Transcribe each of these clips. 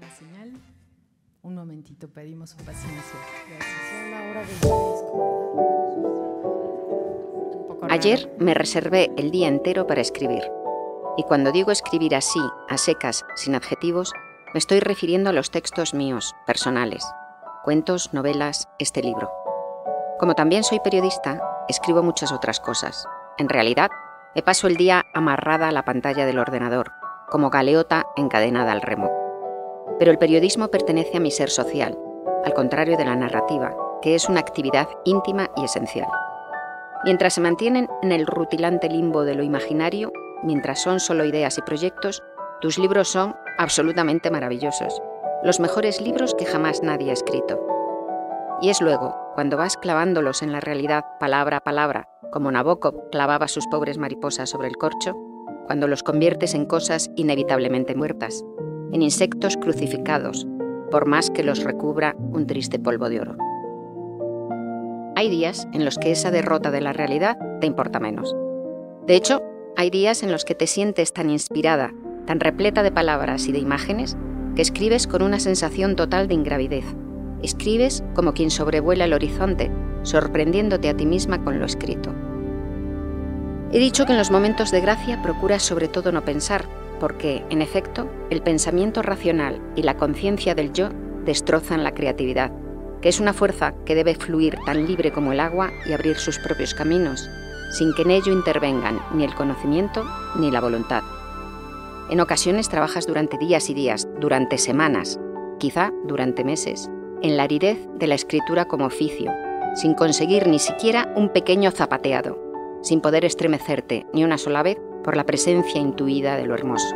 la señal. Un momentito, pedimos su paciencia. Ayer me reservé el día entero para escribir. Y cuando digo escribir así, a secas, sin adjetivos, me estoy refiriendo a los textos míos, personales. Cuentos, novelas, este libro. Como también soy periodista, escribo muchas otras cosas. En realidad, me paso el día amarrada a la pantalla del ordenador, como galeota encadenada al remo. Pero el periodismo pertenece a mi ser social, al contrario de la narrativa, que es una actividad íntima y esencial. Mientras se mantienen en el rutilante limbo de lo imaginario, mientras son solo ideas y proyectos, tus libros son absolutamente maravillosos, los mejores libros que jamás nadie ha escrito. Y es luego, cuando vas clavándolos en la realidad palabra a palabra, como Nabokov clavaba sus pobres mariposas sobre el corcho, cuando los conviertes en cosas inevitablemente muertas, en insectos crucificados, por más que los recubra un triste polvo de oro. Hay días en los que esa derrota de la realidad te importa menos. De hecho, hay días en los que te sientes tan inspirada, tan repleta de palabras y de imágenes, que escribes con una sensación total de ingravidez. Escribes como quien sobrevuela el horizonte, sorprendiéndote a ti misma con lo escrito. He dicho que en los momentos de gracia procuras sobre todo no pensar, porque, en efecto, el pensamiento racional y la conciencia del yo destrozan la creatividad, que es una fuerza que debe fluir tan libre como el agua y abrir sus propios caminos, sin que en ello intervengan ni el conocimiento ni la voluntad. En ocasiones trabajas durante días y días, durante semanas, quizá durante meses, en la aridez de la escritura como oficio, sin conseguir ni siquiera un pequeño zapateado, sin poder estremecerte ni una sola vez por la presencia intuida de lo hermoso.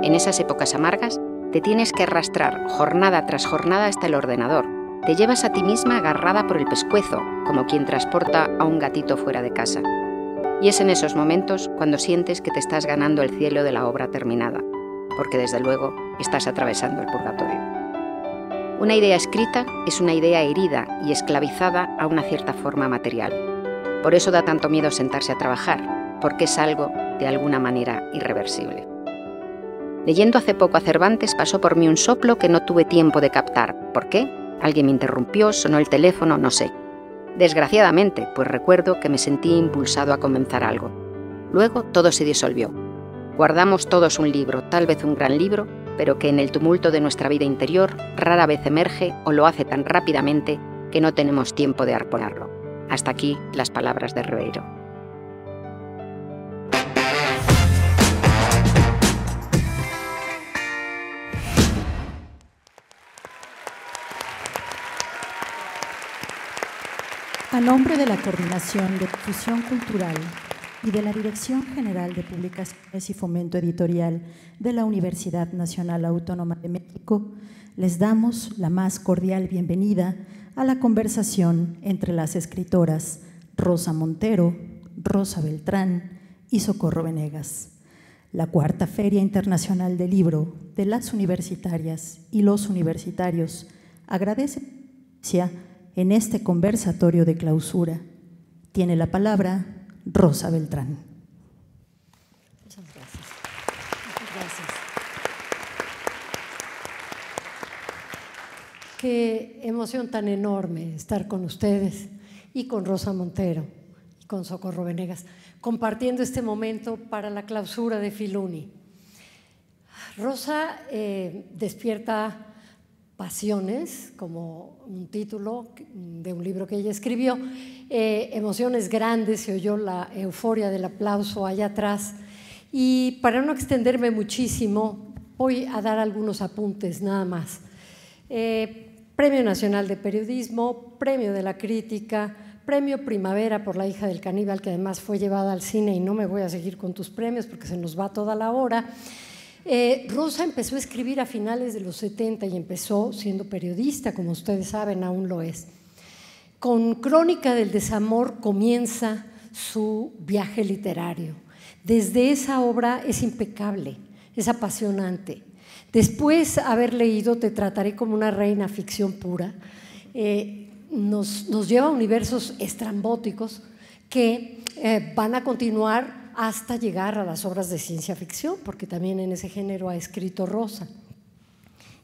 En esas épocas amargas, te tienes que arrastrar jornada tras jornada hasta el ordenador. Te llevas a ti misma agarrada por el pescuezo, como quien transporta a un gatito fuera de casa. Y es en esos momentos cuando sientes que te estás ganando el cielo de la obra terminada, porque desde luego estás atravesando el purgatorio. Una idea escrita es una idea herida y esclavizada a una cierta forma material. Por eso da tanto miedo sentarse a trabajar, porque es algo, de alguna manera, irreversible. Leyendo hace poco a Cervantes pasó por mí un soplo que no tuve tiempo de captar. ¿Por qué? Alguien me interrumpió, sonó el teléfono, no sé. Desgraciadamente, pues recuerdo que me sentí impulsado a comenzar algo. Luego todo se disolvió. Guardamos todos un libro, tal vez un gran libro, pero que en el tumulto de nuestra vida interior rara vez emerge o lo hace tan rápidamente que no tenemos tiempo de arponarlo. Hasta aquí las palabras de Ribeiro. A nombre de la Coordinación de Difusión Cultural y de la Dirección General de Publicaciones y Fomento Editorial de la Universidad Nacional Autónoma de México, les damos la más cordial bienvenida a la conversación entre las escritoras Rosa Montero, Rosa Beltrán y Socorro Venegas. La Cuarta Feria Internacional del Libro de las Universitarias y los Universitarios agradece en este conversatorio de clausura. Tiene la palabra Rosa Beltrán. Muchas gracias. Muchas gracias. Qué emoción tan enorme estar con ustedes y con Rosa Montero y con Socorro Venegas, compartiendo este momento para la clausura de Filuni. Rosa despierta pasiones, como un título de un libro que ella escribió, emociones grandes, se oyó la euforia del aplauso allá atrás. Y para no extenderme muchísimo, voy a dar algunos apuntes nada más. Premio Nacional de Periodismo, Premio de la Crítica, Premio Primavera por La hija del caníbal, que además fue llevada al cine, y no me voy a seguir con tus premios porque se nos va toda la hora. Rosa empezó a escribir a finales de los 70 y empezó siendo periodista, como ustedes saben, aún lo es. Con Crónica del desamor comienza su viaje literario. Desde esa obra es impecable, es apasionante. Después haber leído Te trataré como una reina, ficción pura, nos lleva a universos estrambóticos que van a continuar hasta llegar a las obras de ciencia ficción, porque también en ese género ha escrito Rosa.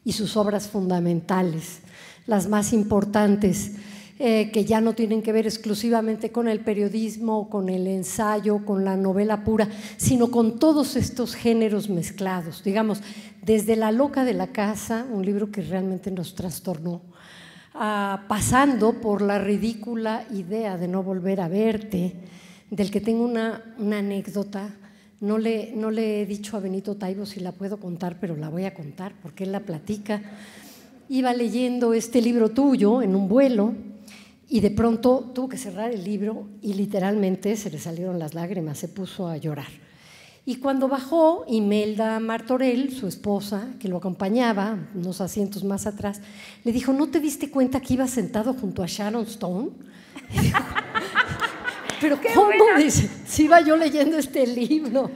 y sus obras fundamentales, las más importantes, que ya no tienen que ver exclusivamente con el periodismo, con el ensayo, con la novela pura, sino con todos estos géneros mezclados. Digamos, desde La loca de la casa, un libro que realmente nos trastornó, pasando por la ridícula idea de no volver a verte, del que tengo una anécdota. No le he dicho a Benito Taibo si la puedo contar, pero la voy a contar porque él la platica. Iba leyendo este libro tuyo en un vuelo y de pronto tuvo que cerrar el libro y literalmente se le salieron las lágrimas, se puso a llorar. Y cuando bajó, Imelda Martorell, su esposa, que lo acompañaba unos asientos más atrás, le dijo: ¿no te diste cuenta que ibas sentado junto a Sharon Stone? Y dijo, ¿pero cómo? Dice, si iba yo leyendo este libro.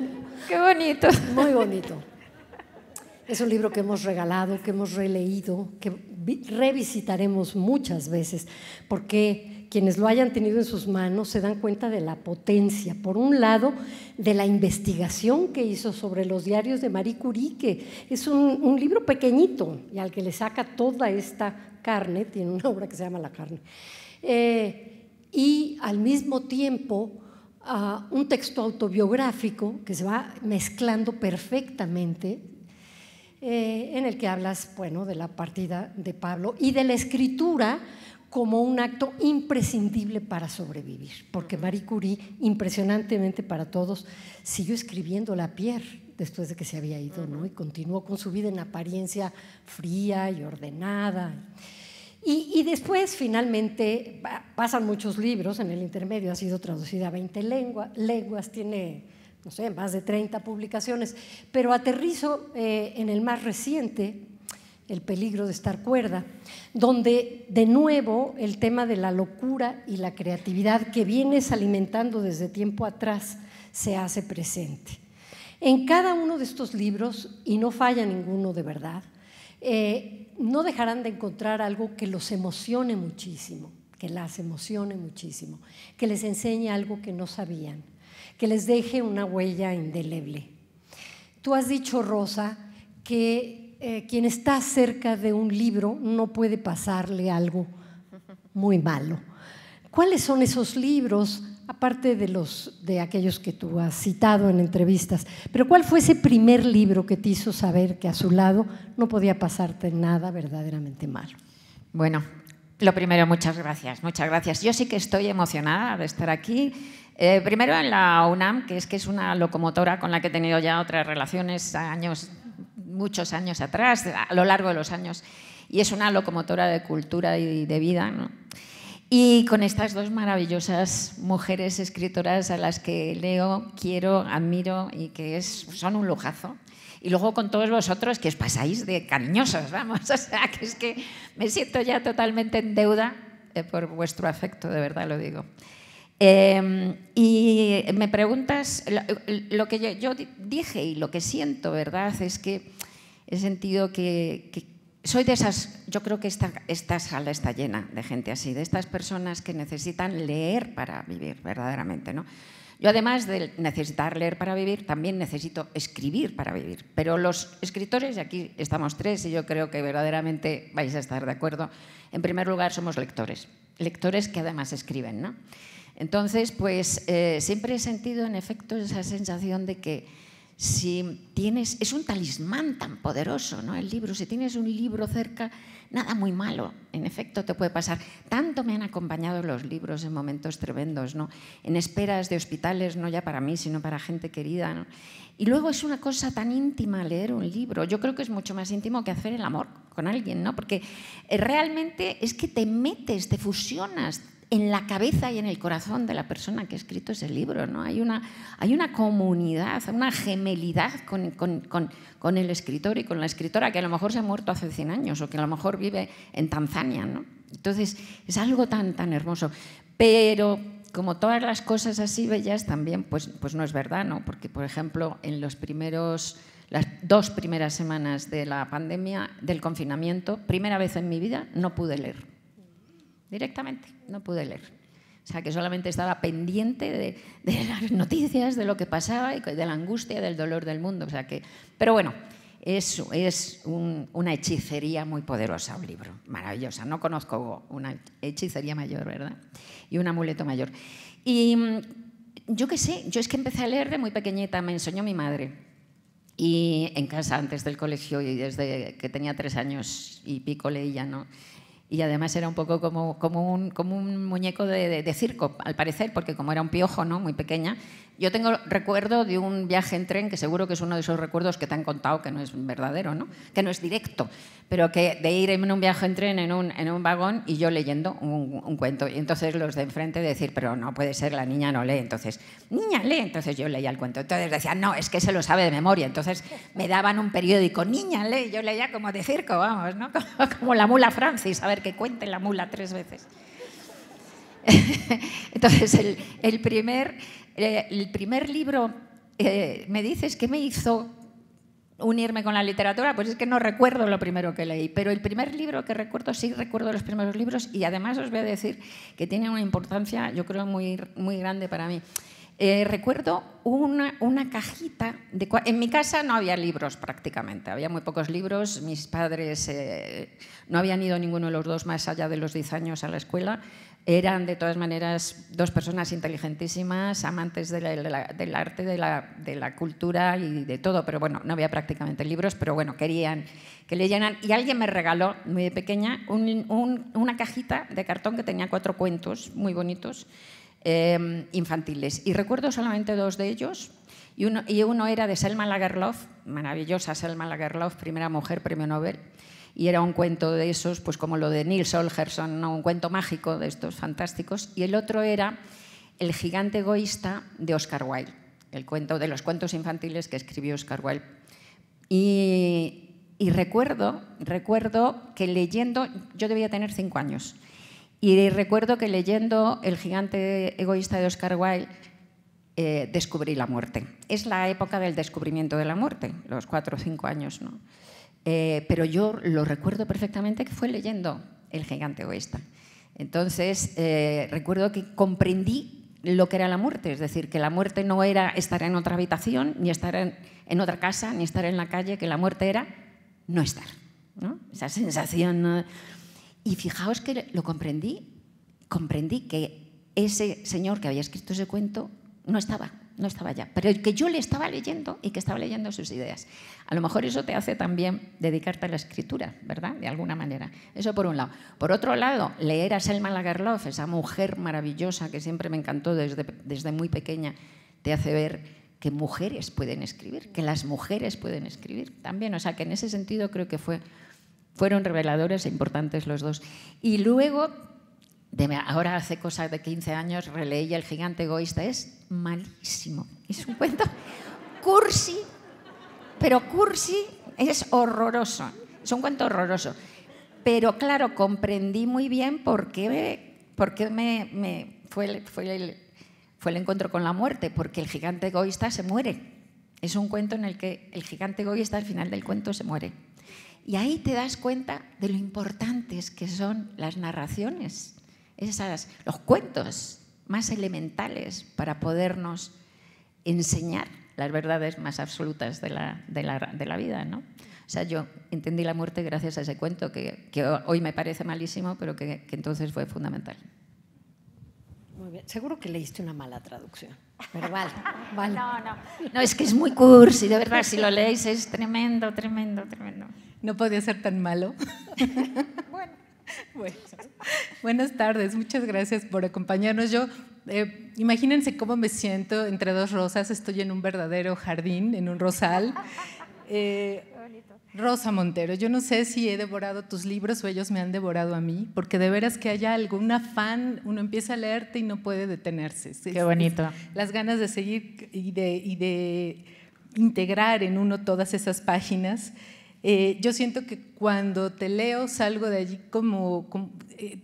¡Qué bonito! Muy bonito. Es un libro que hemos regalado, que hemos releído, que revisitaremos muchas veces, porque quienes lo hayan tenido en sus manos se dan cuenta de la potencia, por un lado, de la investigación que hizo sobre los diarios de Marie Curie, que es un libro pequeñito y al que le saca toda esta carne, tiene una obra que se llama La carne, y al mismo tiempo un texto autobiográfico que se va mezclando perfectamente, en el que hablas, bueno, de la partida de Pablo y de la escritura como un acto imprescindible para sobrevivir, porque Marie Curie, impresionantemente para todos, siguió escribiendo La Pierre después de que se había ido, ¿no? Y continuó con su vida en apariencia fría y ordenada. Y después, finalmente, pasan muchos libros, en el intermedio ha sido traducida a 20 lenguas, tiene, no sé, más de 30 publicaciones, pero aterrizo en el más reciente, El peligro de estar cuerda, donde de nuevo el tema de la locura y la creatividad que vienes alimentando desde tiempo atrás se hace presente. En cada uno de estos libros, y no falla ninguno de verdad, no dejarán de encontrar algo que los emocione muchísimo, que las emocione muchísimo, que les enseñe algo que no sabían, que les deje una huella indeleble. Tú has dicho, Rosa, que quien está cerca de un libro no puede pasarle algo muy malo. ¿Cuáles son esos libros, aparte de aquellos que tú has citado en entrevistas? Pero ¿cuál fue ese primer libro que te hizo saber que a su lado no podía pasarte nada verdaderamente malo? Bueno, lo primero, muchas gracias, muchas gracias. Yo sí que estoy emocionada de estar aquí. Primero en la UNAM, que es una locomotora con la que he tenido ya otras relaciones muchos años atrás, a lo largo de los años, y es una locomotora de cultura y de vida, ¿no? Y con estas dos maravillosas mujeres escritoras a las que leo, quiero, admiro y que son un lujazo. Y luego con todos vosotros que os pasáis de cariñosos, vamos, o sea, que es que me siento ya totalmente en deuda por vuestro afecto, de verdad lo digo. Y me preguntas, lo que yo dije y lo que siento, ¿verdad? Es que he sentido que soy de esas, yo creo que esta sala está llena de gente así, de estas personas que necesitan leer para vivir, verdaderamente, ¿no? Yo, además de necesitar leer para vivir, también necesito escribir para vivir. Pero los escritores, y aquí estamos tres, y yo creo que verdaderamente vais a estar de acuerdo, en primer lugar somos lectores, lectores que además escriben, ¿no? Entonces, pues siempre he sentido, en efecto, esa sensación de que si tienes, es un talismán tan poderoso, ¿no? El libro, si tienes un libro cerca, nada muy malo, en efecto, te puede pasar. Tanto me han acompañado los libros en momentos tremendos, ¿no? En esperas de hospitales, no ya para mí, sino para gente querida, ¿no? Y luego es una cosa tan íntima leer un libro. Yo creo que es mucho más íntimo que hacer el amor con alguien, ¿no? Porque realmente es que te metes, te fusionas en la cabeza y en el corazón de la persona que ha escrito ese libro, ¿no? Hay una comunidad, una gemelidad con el escritor y con la escritora, que a lo mejor se ha muerto hace 100 años o que a lo mejor vive en Tanzania, ¿no? Entonces, es algo tan hermoso. Pero, como todas las cosas así bellas, también pues no es verdad, ¿no? Porque, por ejemplo, en las 2 primeras semanas de la pandemia, del confinamiento, primera vez en mi vida, no pude leer. Directamente, no pude leer. O sea, que solamente estaba pendiente de las noticias, de lo que pasaba y de la angustia, del dolor del mundo. O sea que, pero bueno, Es una hechicería muy poderosa, un libro, maravillosa. No conozco una hechicería mayor, ¿verdad? Y un amuleto mayor. Y yo qué sé, yo es que empecé a leer de muy pequeñita, me enseñó mi madre. Y en casa, antes del colegio, y desde que tenía 3 años y pico leía, ¿no? Y además era un poco como un muñeco de circo, al parecer, porque como era un piojo, ¿no? Muy pequeña. Yo tengo recuerdo de un viaje en tren, que seguro que es uno de esos recuerdos que te han contado, que no es verdadero, ¿no? Que no es directo, pero que de ir en un viaje en tren en un vagón y yo leyendo un cuento. Y entonces los de enfrente decir, pero no puede ser, la niña no lee. Entonces, niña, lee. Entonces yo leía el cuento. Entonces decían, no, es que se lo sabe de memoria. Entonces me daban un periódico, niña, lee. Yo leía como de circo, vamos, ¿no? Como la mula Francis, a ver, que cuente la mula 3 veces. Entonces el primer libro, me dices, ¿qué me hizo unirme con la literatura? Pues es que no recuerdo lo primero que leí, pero el primer libro que recuerdo, sí recuerdo los primeros libros, y además os voy a decir que tiene una importancia, yo creo, muy, muy grande para mí. Recuerdo una cajita, en mi casa no había libros prácticamente, había muy pocos libros, mis padres no habían ido ninguno de los dos más allá de los 10 años a la escuela. Eran, de todas maneras, 2 personas inteligentísimas, amantes del arte, de la cultura y de todo, pero bueno, no había prácticamente libros, pero bueno, querían que leyeran. Y alguien me regaló, muy pequeña, una cajita de cartón que tenía 4 cuentos muy bonitos, infantiles. Y recuerdo solamente 2 de ellos, y uno era de Selma Lagerlöf, maravillosa Selma Lagerlöf, primera mujer, premio Nobel. Y era un cuento de esos, pues como lo de Nils Holgersson, ¿no? Un cuento mágico de estos fantásticos. Y el otro era El gigante egoísta de Oscar Wilde, el cuento de los cuentos infantiles que escribió Oscar Wilde. Y recuerdo que leyendo, yo debía tener 5 años, y recuerdo que leyendo El gigante egoísta de Oscar Wilde descubrí la muerte. Es la época del descubrimiento de la muerte, los 4 o 5 años, ¿no? Pero yo lo recuerdo perfectamente que fue leyendo El gigante egoísta. Entonces, recuerdo que comprendí lo que era la muerte, es decir, que la muerte no era estar en otra habitación, ni estar en otra casa, ni estar en la calle, que la muerte era no estar, ¿no? Esa sensación. Y fijaos que lo comprendí que ese señor que había escrito ese cuento no estaba ya, pero que yo le estaba leyendo y que estaba leyendo sus ideas. A lo mejor eso te hace también dedicarte a la escritura, ¿verdad? De alguna manera. Eso por un lado. Por otro lado, leer a Selma Lagerlöf, esa mujer maravillosa que siempre me encantó desde muy pequeña, te hace ver que mujeres pueden escribir, que las mujeres pueden escribir también. O sea, que en ese sentido creo que fueron reveladores e importantes los 2. Y luego, ahora hace cosa de 15 años, releí El gigante egoísta. Es malísimo. Es un cuento cursi, pero cursi es horroroso. Es un cuento horroroso. Pero claro, comprendí muy bien por qué fue el encuentro con la muerte, porque el gigante egoísta se muere. Es un cuento en el que el gigante egoísta al final del cuento se muere. Y ahí te das cuenta de lo importantes que son las narraciones, los cuentos más elementales para podernos enseñar las verdades más absolutas de la vida, ¿no? O sea, yo entendí la muerte gracias a ese cuento que hoy me parece malísimo, pero que entonces fue fundamental. Muy bien. Seguro que leíste una mala traducción, pero vale. No, es que es muy cursi, de verdad, si lo leéis es tremendo. No podía ser tan malo. Bueno, buenas tardes, muchas gracias por acompañarnos. Imagínense cómo me siento entre 2 rosas, estoy en un verdadero jardín, en un rosal. Rosa Montero, yo no sé si he devorado tus libros o ellos me han devorado a mí, porque de veras que haya algún afán, uno empieza a leerte y no puede detenerse. Qué bonito. Las ganas de seguir y de integrar en uno todas esas páginas. Yo siento que cuando te leo salgo de allí como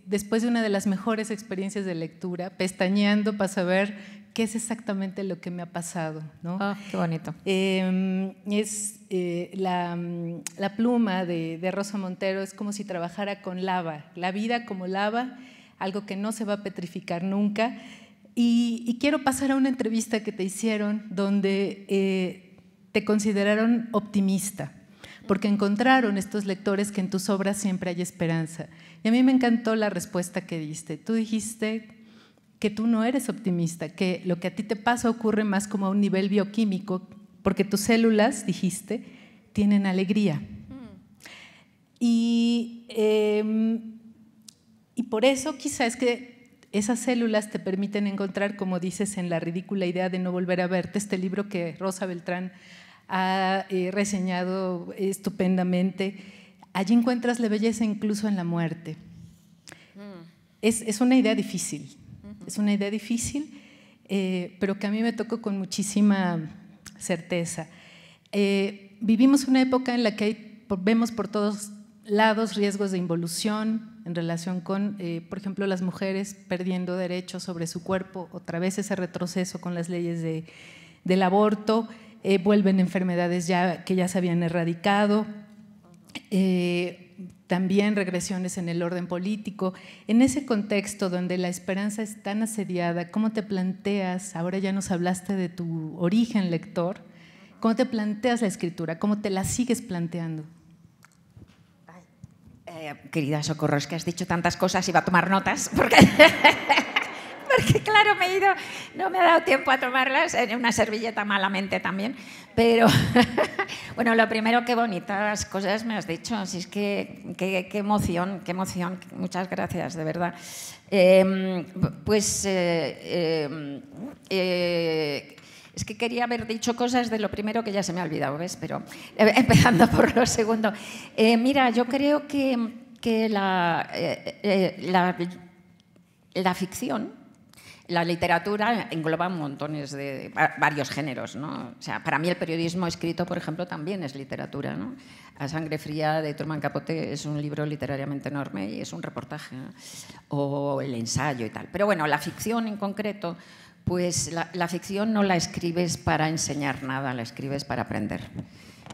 después de una de las mejores experiencias de lectura, pestañeando para saber qué es exactamente lo que me ha pasado, ¿no? Qué bonito. La pluma de Rosa Montero es como si trabajara con lava, la vida como lava, algo que no se va a petrificar nunca. Y quiero pasar a una entrevista que te hicieron donde te consideraron optimista. porque encontraron estos lectores que en tus obras siempre hay esperanza. Y a mí me encantó la respuesta que diste. Tú dijiste que tú no eres optimista, que lo que a ti te pasa ocurre más como a un nivel bioquímico, porque tus células, dijiste, tienen alegría. Y por eso quizás es que esas células te permiten encontrar, como dices en La ridícula idea de no volver a verte, este libro que Rosa Beltrán ha reseñado estupendamente. Allí encuentras la belleza incluso en la muerte. Es una idea difícil, es una idea difícil, pero que a mí me tocó con muchísima certeza. Vivimos una época en la que vemos por todos lados riesgos de involución en relación con, por ejemplo, las mujeres perdiendo derechos sobre su cuerpo, otra vez ese retroceso con las leyes del aborto, vuelven enfermedades que ya se habían erradicado, también regresiones en el orden político. En ese contexto donde la esperanza es tan asediada, ¿cómo te planteas? Ahora ya nos hablaste de tu origen lector. ¿Cómo te planteas la escritura? ¿Cómo te la sigues planteando? Querida Socorro, es que has dicho tantas cosas, iba a tomar notas, porque claro, no me ha dado tiempo a tomarlas, en una servilleta malamente también, pero bueno, lo primero, qué bonitas cosas me has dicho, así es que qué emoción, muchas gracias, de verdad. Es que quería haber dicho cosas de lo primero que ya se me ha olvidado, ¿ves? Pero empezando por lo segundo. Mira, yo creo que la ficción, la literatura engloba montones de varios géneros, ¿no? O sea, para mí el periodismo escrito, por ejemplo, también es literatura, ¿no? A sangre fría de Truman Capote es un libro literariamente enorme y es un reportaje, ¿no? O el ensayo y tal. Pero bueno, la ficción en concreto, pues la ficción no la escribes para enseñar nada, la escribes para aprender.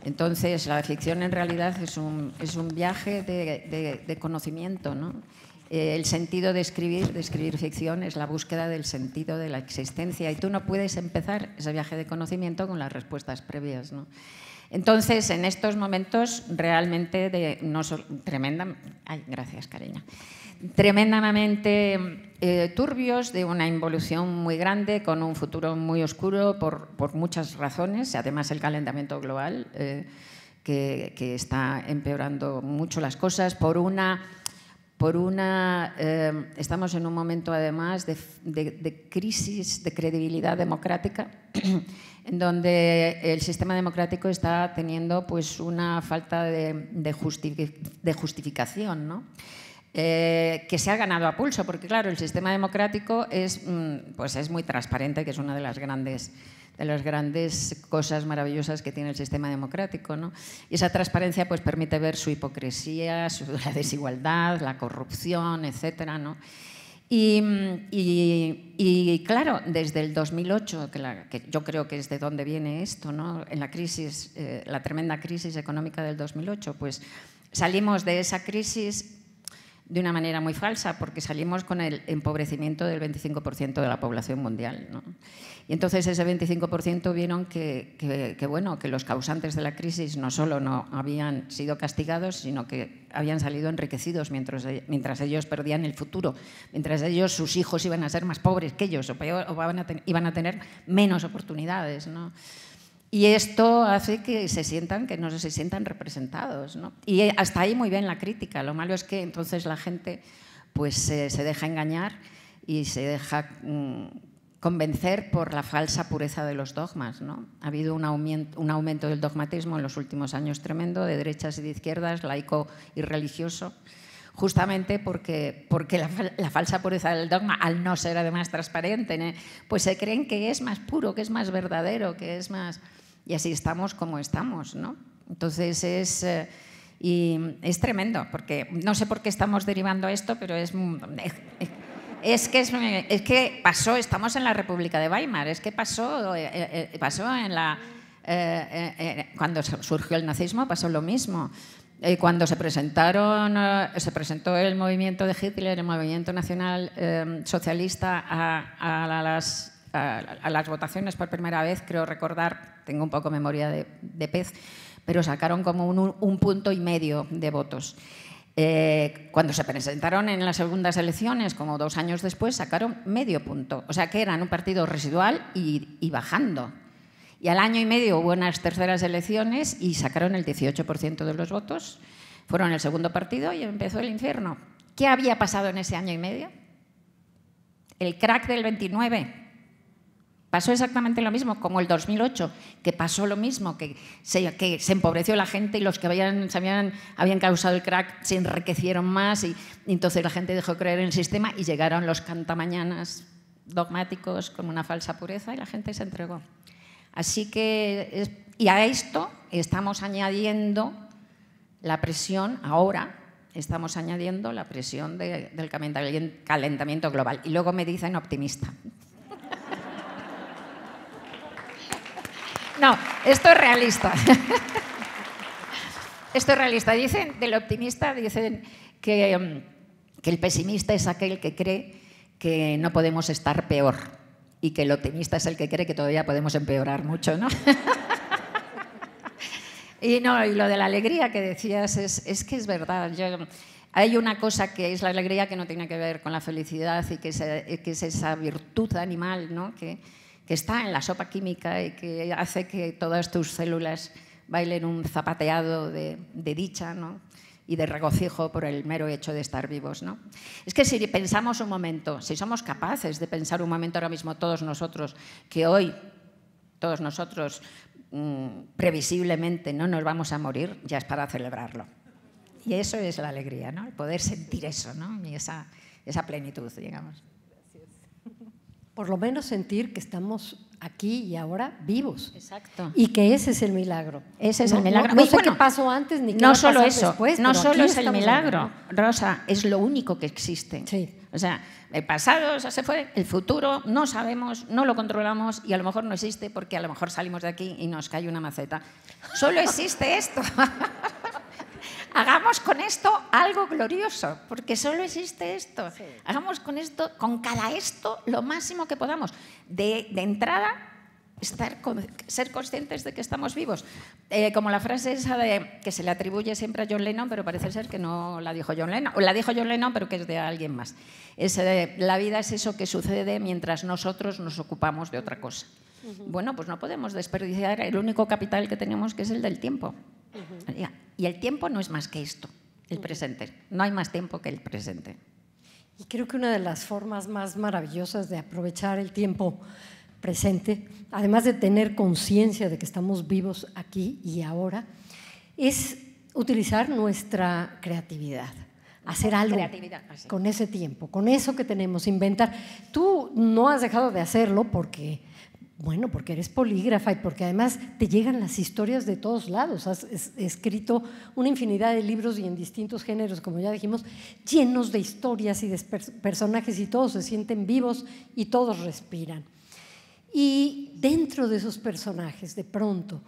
Entonces, la ficción en realidad es un viaje de conocimiento, ¿no? El sentido de escribir ficción es la búsqueda del sentido de la existencia y tú no puedes empezar ese viaje de conocimiento con las respuestas previas, ¿no? Entonces, en estos momentos realmente gracias, cariño. Tremendamente turbios, de una involución muy grande, con un futuro muy oscuro por muchas razones, además el calentamiento global que está empeorando mucho las cosas, estamos en un momento además de crisis de credibilidad democrática, en donde el sistema democrático está teniendo pues una falta de justificación, ¿no? Que se ha ganado a pulso, porque claro, el sistema democrático es muy transparente, que es una de las grandes cosas maravillosas que tiene el sistema democrático, ¿no? Y esa transparencia pues permite ver su hipocresía, la desigualdad, la corrupción, etcétera, ¿no? Y claro, desde el 2008, que yo creo que es de donde viene esto, ¿no? En la crisis, la tremenda crisis económica del 2008, pues salimos de esa crisis de una manera muy falsa, porque salimos con el empobrecimiento del 25% de la población mundial, ¿no? Y entonces ese 25% vieron que los causantes de la crisis no solo no habían sido castigados, sino que habían salido enriquecidos mientras ellos perdían el futuro, mientras ellos, sus hijos iban a ser más pobres que ellos o peor, iban a tener menos oportunidades, ¿no? Y esto hace que no se sientan representados, ¿no? Y hasta ahí muy bien la crítica. Lo malo es que entonces la gente pues, se deja engañar y se deja convencer por la falsa pureza de los dogmas, ¿no? Ha habido un aumento del dogmatismo en los últimos años tremendo, de derechas y de izquierdas, laico y religioso, justamente porque la falsa pureza del dogma, al no ser además transparente, ¿no? Pues se creen que es más puro, que es más verdadero, que es más... Y así estamos como estamos, ¿no? Entonces es tremendo, porque no sé por qué estamos derivando esto, pero es que pasó, estamos en la República de Weimar, es que pasó cuando surgió el nazismo, pasó lo mismo. Cuando se presentó el movimiento de Hitler, el movimiento nacional socialista a las votaciones por primera vez, creo recordar, tengo un poco memoria de pez, pero sacaron como un punto y medio de votos. Cuando se presentaron en las segundas elecciones, como 2 años después, sacaron medio punto. O sea que eran un partido residual y bajando. Y al año y medio hubo unas terceras elecciones y sacaron el 18% de los votos. Fueron el segundo partido y empezó el infierno. ¿Qué había pasado en ese año y medio? El crack del 29. Pasó exactamente lo mismo, como el 2008, que pasó lo mismo, que se empobreció la gente y los que habían causado el crack se enriquecieron más y entonces la gente dejó de creer en el sistema y llegaron los cantamañanas dogmáticos con una falsa pureza y la gente se entregó. Así que, y a esto estamos añadiendo la presión, ahora estamos añadiendo la presión del calentamiento global. Y luego me dicen optimista. No, esto es realista. Esto es realista. Dicen, del optimista, dicen que el pesimista es aquel que cree que no podemos estar peor y que el optimista es el que cree que todavía podemos empeorar mucho, ¿no? Y lo de la alegría que decías es que es verdad. Hay una cosa que es la alegría que no tiene que ver con la felicidad y que es esa virtud animal, ¿no? que está en la sopa química y que hace que todas tus células bailen un zapateado de dicha, ¿no? Y de regocijo por el mero hecho de estar vivos, ¿no? Es que si pensamos un momento, si somos capaces de pensar un momento ahora mismo todos nosotros, que hoy todos nosotros previsiblemente no nos vamos a morir, ya es para celebrarlo. Y eso es la alegría, ¿no? El poder sentir eso, ¿no? Y esa plenitud, digamos. Por lo menos sentir que estamos aquí y ahora vivos. Exacto. Y que ese es el milagro. Ese es el milagro. No sé qué pasó antes ni qué va a pasar después. No solo es el milagro, Rosa, es lo único que existe. Sí. O sea, el pasado se fue, el futuro no sabemos, no lo controlamos y a lo mejor no existe porque a lo mejor salimos de aquí y nos cae una maceta. Solo existe esto. Hagamos con esto algo glorioso, porque solo existe esto. Sí. Hagamos con esto, con cada esto, lo máximo que podamos. De entrada, ser conscientes de que estamos vivos. Como la frase esa que se le atribuye siempre a John Lennon, pero parece ser que no la dijo John Lennon, o la dijo John Lennon, pero que es de alguien más. La vida es eso que sucede mientras nosotros nos ocupamos de otra cosa. Bueno, pues no podemos desperdiciar el único capital que tenemos, que es el del tiempo. Y el tiempo no es más que esto, el presente. No hay más tiempo que el presente. Y creo que una de las formas más maravillosas de aprovechar el tiempo presente, además de tener conciencia de que estamos vivos aquí y ahora, es utilizar nuestra creatividad. Hacer algo con ese tiempo, con eso que tenemos, inventar. Tú no has dejado de hacerlo porque eres polígrafa y porque además te llegan las historias de todos lados. Has escrito una infinidad de libros y en distintos géneros, como ya dijimos, llenos de historias y de personajes y todos se sienten vivos y todos respiran. Y dentro de esos personajes, de pronto,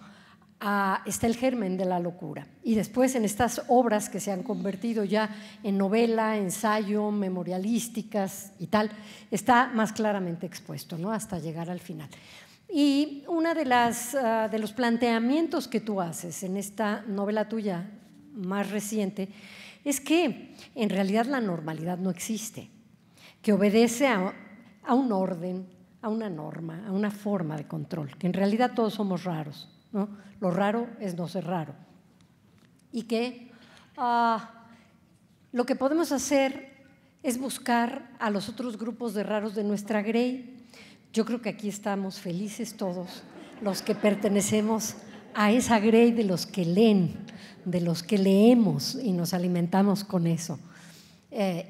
está el germen de la locura. Y después en estas obras que se han convertido ya en novela, ensayo, memorialísticas y tal, está más claramente expuesto, ¿no? Hasta llegar al final. Y uno de los planteamientos que tú haces en esta novela tuya más reciente es que en realidad la normalidad no existe, que obedece a un orden, a una norma, a una forma de control, que en realidad todos somos raros, ¿no? Lo raro es no ser raro. Y que lo que podemos hacer es buscar a los otros grupos de raros de nuestra grey. Yo creo que aquí estamos felices todos, los que pertenecemos a esa grey de los que leen, de los que leemos y nos alimentamos con eso.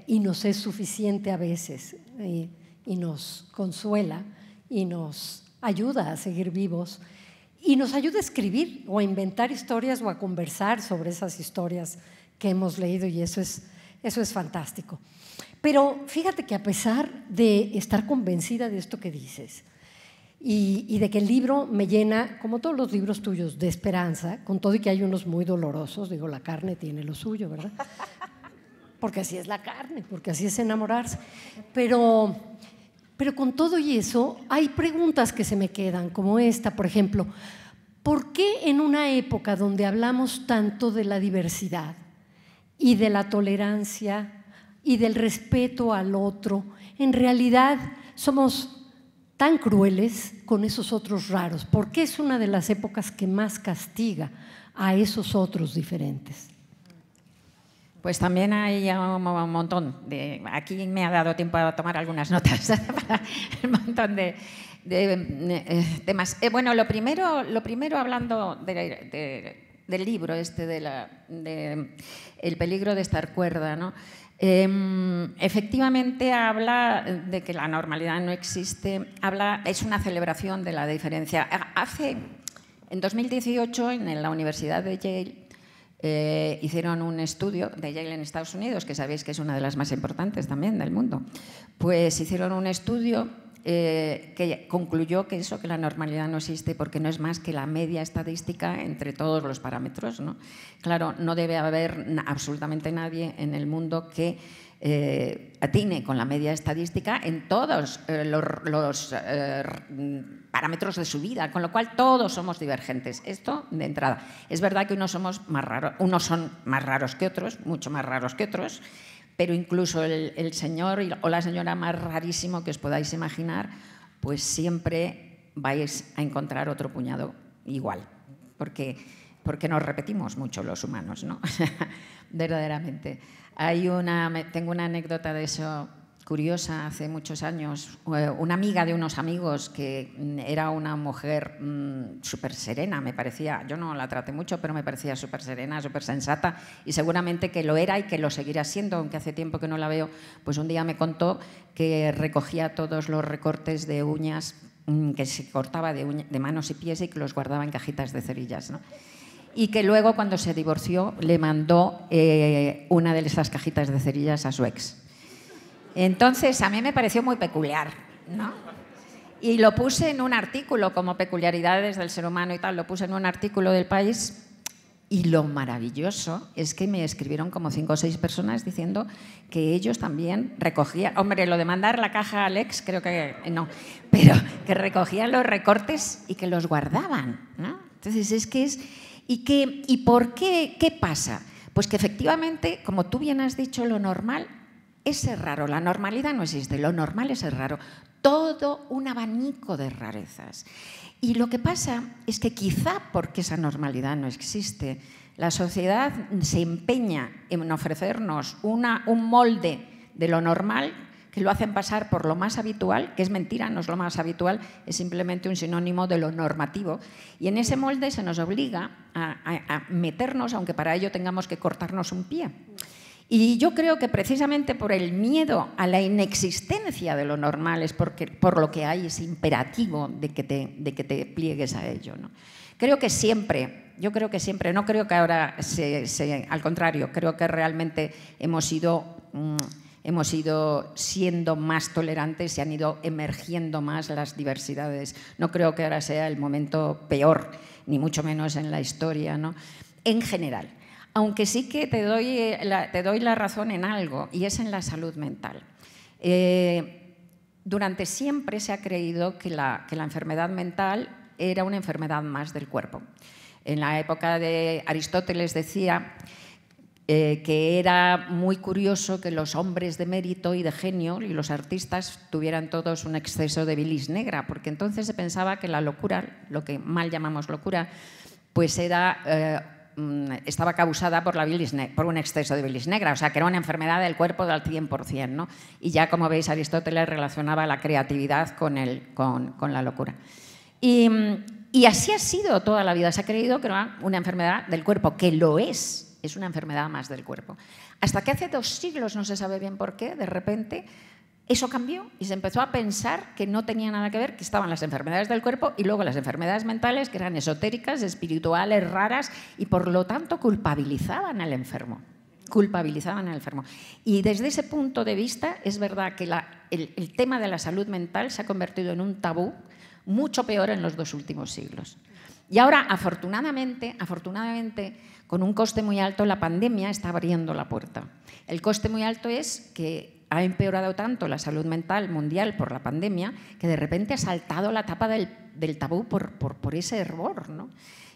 Y nos es suficiente a veces, y nos consuela y nos ayuda a seguir vivos. Y nos ayuda a escribir o a inventar historias o a conversar sobre esas historias que hemos leído, y eso es fantástico. Pero fíjate que a pesar de estar convencida de esto que dices y de que el libro me llena, como todos los libros tuyos, de esperanza, con todo y que hay unos muy dolorosos, digo, la carne tiene lo suyo, ¿verdad? Porque así es la carne, porque así es enamorarse. Pero con todo y eso, hay preguntas que se me quedan, como esta, por ejemplo. ¿por qué en una época donde hablamos tanto de la diversidad y de la tolerancia y del respeto al otro, en realidad somos tan crueles con esos otros raros? ¿Por qué es una de las épocas que más castiga a esos otros diferentes? Pues también hay un montón aquí me ha dado tiempo a tomar algunas notas para un montón de temas. Bueno, lo primero hablando del libro El peligro de estar cuerda, ¿no? Efectivamente habla de que la normalidad no existe, es una celebración de la diferencia. En 2018, en la Universidad de Yale, hicieron un estudio de Yale en Estados Unidos, que sabéis que es una de las más importantes también del mundo. Pues hicieron un estudio que concluyó que la normalidad no existe porque no es más que la media estadística entre todos los parámetros, ¿no? Claro, no debe haber absolutamente nadie en el mundo que atine con la media estadística en todos los parámetros de su vida, con lo cual todos somos divergentes. Esto de entrada. Es verdad que unos son más raros que otros, mucho más raros que otros, pero incluso el señor o la señora más rarísimo que os podáis imaginar, pues siempre vais a encontrar otro puñado igual, porque nos repetimos mucho los humanos, ¿no? Verdaderamente. Tengo una anécdota de eso curiosa. Hace muchos años, una amiga de unos amigos que era una mujer súper serena, me parecía, yo no la traté mucho, pero me parecía súper serena, súper sensata, y seguramente que lo era y que lo seguirá siendo, aunque hace tiempo que no la veo. Pues un día me contó que recogía todos los recortes de uñas que se cortaba de manos y pies y que los guardaba en cajitas de cerillas, ¿no? Y que luego, cuando se divorció, le mandó una de esas cajitas de cerillas a su ex. Entonces, a mí me pareció muy peculiar, ¿no? Y lo puse en un artículo, como peculiaridades del ser humano y tal, lo puse en un artículo del País, y lo maravilloso es que me escribieron como 5 o 6 personas diciendo que ellos también recogían, hombre, lo de mandar la caja al ex, creo que no, pero que recogían los recortes y que los guardaban, ¿no? Entonces, es que es... ¿Y por qué? ¿Qué pasa? Pues que efectivamente, como tú bien has dicho, lo normal es ser raro. La normalidad no existe, lo normal es ser raro. Todo un abanico de rarezas. Y lo que pasa es que quizá porque esa normalidad no existe, la sociedad se empeña en ofrecernos un molde de lo normal que lo hacen pasar por lo más habitual, que es mentira, no es lo más habitual, es simplemente un sinónimo de lo normativo. Y en ese molde se nos obliga a meternos, aunque para ello tengamos que cortarnos un pie. Y yo creo que precisamente por el miedo a la inexistencia de lo normal es por lo que hay ese imperativo de que te pliegues a ello, ¿no? Creo que siempre, no creo que ahora al contrario, creo que realmente hemos ido siendo más tolerantes y han ido emergiendo más las diversidades. No creo que ahora sea el momento peor, ni mucho menos en la historia, ¿no? En general. Aunque sí que te doy la razón en algo, y es en la salud mental. Durante siempre se ha creído que la enfermedad mental era una enfermedad más del cuerpo. En la época de Aristóteles decía que era muy curioso que los hombres de mérito y de genio y los artistas tuvieran todos un exceso de bilis negra, porque entonces se pensaba que la locura, lo que mal llamamos locura, pues estaba causada por un exceso de bilis negra, o sea, que era una enfermedad del cuerpo del 100%, ¿no? Y ya, como veis, Aristóteles relacionaba la creatividad con la locura. Y así ha sido toda la vida, se ha creído que era una enfermedad del cuerpo, que lo es una enfermedad más del cuerpo. Hasta que hace 2 siglos, no se sabe bien por qué, de repente eso cambió y se empezó a pensar que no tenía nada que ver, que estaban las enfermedades del cuerpo y luego las enfermedades mentales, que eran esotéricas, espirituales, raras, y por lo tanto culpabilizaban al enfermo. Y desde ese punto de vista es verdad que el tema de la salud mental se ha convertido en un tabú mucho peor en los 2 últimos siglos. Y ahora, afortunadamente, con un coste muy alto, la pandemia está abriendo la puerta. El coste muy alto es que ha empeorado tanto la salud mental mundial por la pandemia que de repente ha saltado la tapa del tabú por ese hervor, ¿no?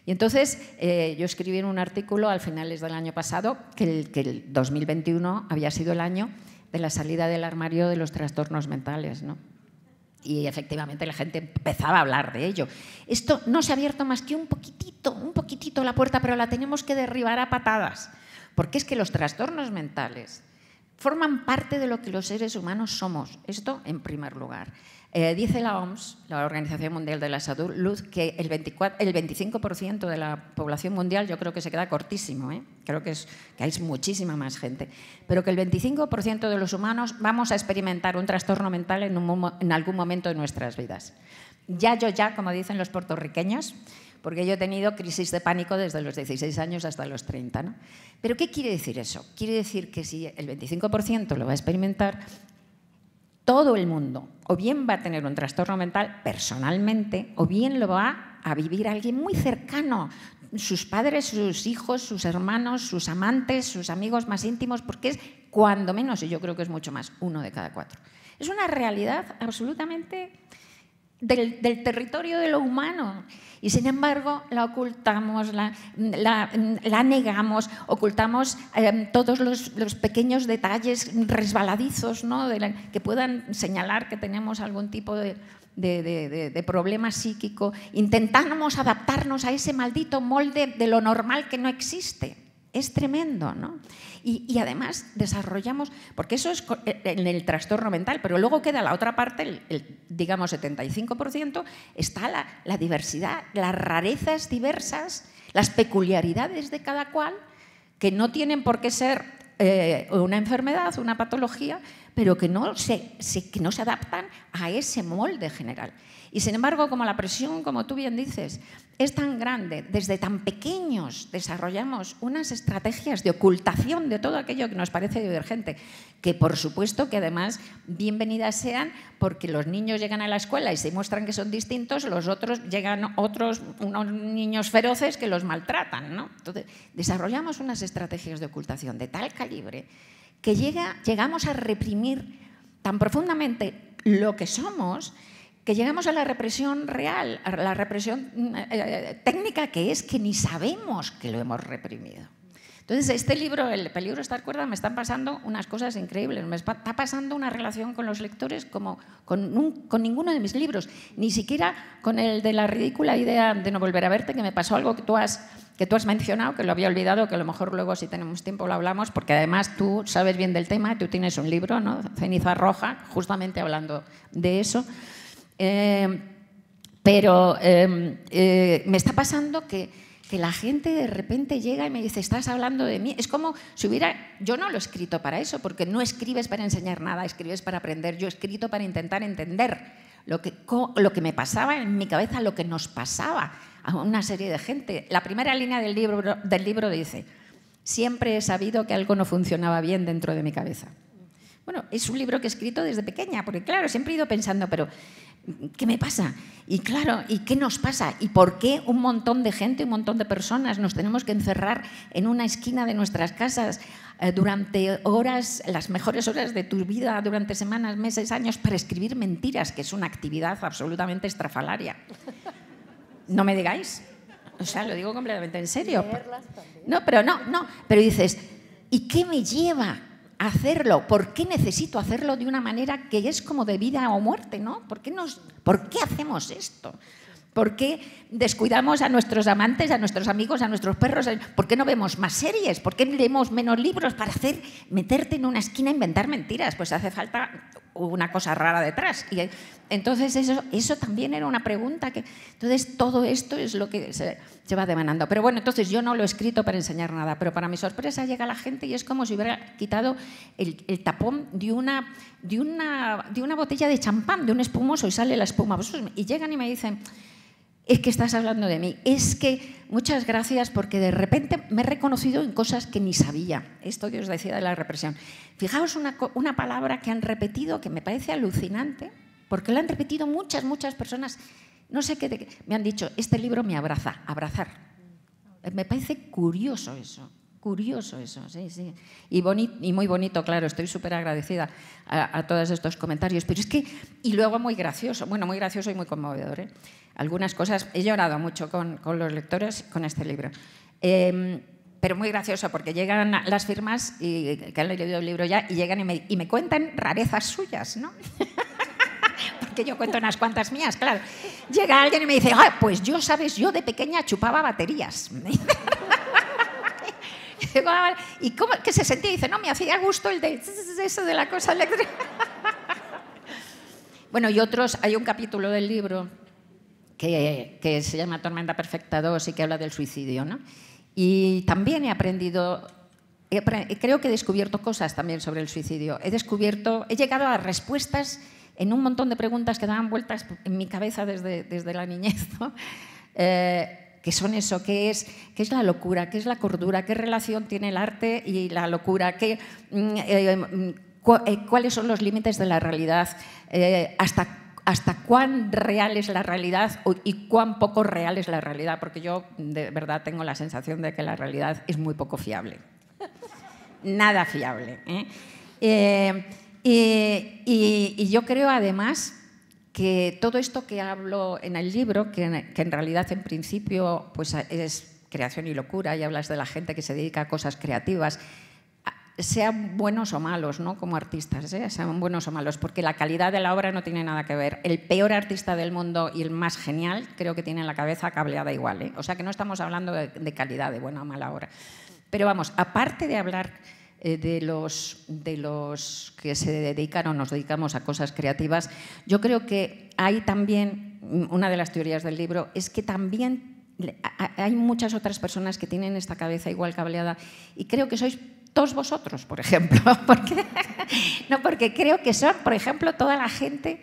Y entonces yo escribí en un artículo al finales del año pasado que el 2021 había sido el año de la salida del armario de los trastornos mentales, ¿no? Y efectivamente la gente empezaba a hablar de ello. Esto no se ha abierto más que un poquitito la puerta, pero la tenemos que derribar a patadas, porque es que los trastornos mentales forman parte de lo que los seres humanos somos. Esto en primer lugar. Dice la OMS, la Organización Mundial de la Salud, que el 25% de la población mundial, yo creo que se queda cortísimo, creo que hay muchísima más gente, pero que el 25% de los humanos vamos a experimentar un trastorno mental en algún momento de nuestras vidas. Ya, como dicen los puertorriqueños, porque yo he tenido crisis de pánico desde los 16 años hasta los 30, ¿no? ¿Pero qué quiere decir eso? Quiere decir que si el 25% lo va a experimentar, todo el mundo o bien va a tener un trastorno mental personalmente o bien lo va a vivir alguien muy cercano, sus padres, sus hijos, sus hermanos, sus amantes, sus amigos más íntimos, porque es cuando menos, y yo creo que es mucho más, 1 de cada 4. Es una realidad absolutamente del territorio de lo humano y sin embargo la ocultamos, la negamos, ocultamos todos los pequeños detalles resbaladizos, ¿no? Que puedan señalar que tenemos algún tipo de problema psíquico. Intentamos adaptarnos a ese maldito molde de lo normal que no existe. Es tremendo, ¿no? Y además desarrollamos, porque eso es en el trastorno mental, pero luego queda la otra parte, digamos 75%, está la diversidad, las rarezas diversas, las peculiaridades de cada cual, que no tienen por qué ser una enfermedad, una patología, pero que no se adaptan a ese molde general. Y sin embargo, como la presión, como tú bien dices, es tan grande, desde tan pequeños desarrollamos unas estrategias de ocultación de todo aquello que nos parece divergente, que por supuesto que además bienvenidas sean, porque los niños llegan a la escuela y se muestran que son distintos, los otros llegan unos niños feroces que los maltratan, ¿no? Entonces, desarrollamos unas estrategias de ocultación de tal calibre que llegamos a reprimir tan profundamente lo que somos, que llegamos a la represión real, a la represión técnica, que es que ni sabemos que lo hemos reprimido. Entonces, este libro, El peligro de estar cuerda, me están pasando unas cosas increíbles. Me está pasando una relación con los lectores como con ninguno de mis libros, ni siquiera con el de la ridícula idea de no volver a verte, que me pasó algo que tú has mencionado, que lo había olvidado, que a lo mejor luego si tenemos tiempo lo hablamos, porque además tú sabes bien del tema, tú tienes un libro, ¿no? Ceniza Roja, justamente hablando de eso. Pero me está pasando que la gente de repente llega y me dice, estás hablando de mí. Es como si yo no lo he escrito para eso, porque no escribes para enseñar nada, escribes para aprender. Yo he escrito para intentar entender lo que me pasaba en mi cabeza, lo que nos pasaba a una serie de gente. La primera línea del libro dice, siempre he sabido que algo no funcionaba bien dentro de mi cabeza. Bueno, es un libro que he escrito desde pequeña, porque claro, siempre he ido pensando, pero ¿qué me pasa? Y claro, ¿y qué nos pasa? ¿Y por qué un montón de gente, un montón de personas nos tenemos que encerrar en una esquina de nuestras casas durante horas, las mejores horas de tu vida, durante semanas, meses, años, para escribir mentiras, que es una actividad absolutamente estrafalaria? No me digáis. O sea, lo digo completamente en serio. No, pero dices, ¿y qué me lleva a hacerlo? ¿Por qué necesito hacerlo de una manera que es como de vida o muerte, ¿no? ¿Por qué hacemos esto? ¿Por qué descuidamos a nuestros amantes, a nuestros amigos, a nuestros perros? ¿Por qué no vemos más series? ¿Por qué leemos menos libros para meterte en una esquina a inventar mentiras? Pues hace falta una cosa rara detrás. Y entonces eso también era una pregunta. Entonces todo esto es lo que se va demandando. Pero bueno, entonces yo no lo he escrito para enseñar nada, pero para mi sorpresa llega la gente y es como si hubiera quitado el tapón de una botella de champán, de un espumoso, y sale la espuma. Y llegan y me dicen, es que estás hablando de mí, es que muchas gracias porque de repente me he reconocido en cosas que ni sabía. Esto que os decía de la represión. Fijaos una palabra que han repetido que me parece alucinante, porque la han repetido muchas personas. No sé qué me han dicho, este libro me abraza, abrazar. Me parece curioso eso, curioso eso, sí, sí. Y muy bonito, claro, estoy súper agradecida a todos estos comentarios. Pero es que, y luego muy gracioso, bueno, muy gracioso y muy conmovedor, ¿eh? Algunas cosas, he llorado mucho con los lectores con este libro. Pero muy gracioso, porque llegan las firmas y, que han leído el libro ya y llegan y me cuentan rarezas suyas, ¿no? Porque yo cuento unas cuantas mías, claro. Llega alguien y me dice, pues yo, ¿sabes? Yo de pequeña chupaba baterías. ¿Y cómo que se sentía? Y dice, no, me hacía gusto el de eso de la cosa eléctrica. Bueno, y otros, hay un capítulo del libro que se llama Tormenta Perfecta 2 y que habla del suicidio, ¿no? Y también he aprendido, creo que he descubierto cosas también sobre el suicidio. He llegado a respuestas en un montón de preguntas que daban vueltas en mi cabeza desde la niñez, ¿no? Que son eso, ¿qué es la locura? ¿Qué es la cordura? ¿Qué relación tiene el arte y la locura? ¿Cuáles son los límites de la realidad? ¿Hasta cuán real es la realidad y cuán poco real es la realidad? Porque yo de verdad tengo la sensación de que la realidad es muy poco fiable. Nada fiable, ¿eh? Y yo creo además que todo esto que hablo en el libro, que en realidad en principio pues es creación y locura, y hablas de la gente que se dedica a cosas creativas, sean buenos o malos, ¿no? Como artistas, sean buenos o malos, porque la calidad de la obra no tiene nada que ver. El peor artista del mundo y el más genial creo que tiene la cabeza cableada igual, ¿eh? O sea que no estamos hablando de calidad, de buena o mala obra. Pero vamos, aparte de hablar de los que se dedican o nos dedicamos a cosas creativas, yo creo que hay también, una de las teorías del libro, es que también hay muchas otras personas que tienen esta cabeza igual cableada, y creo que sois todos vosotros, por ejemplo, porque creo que son, por ejemplo, toda la gente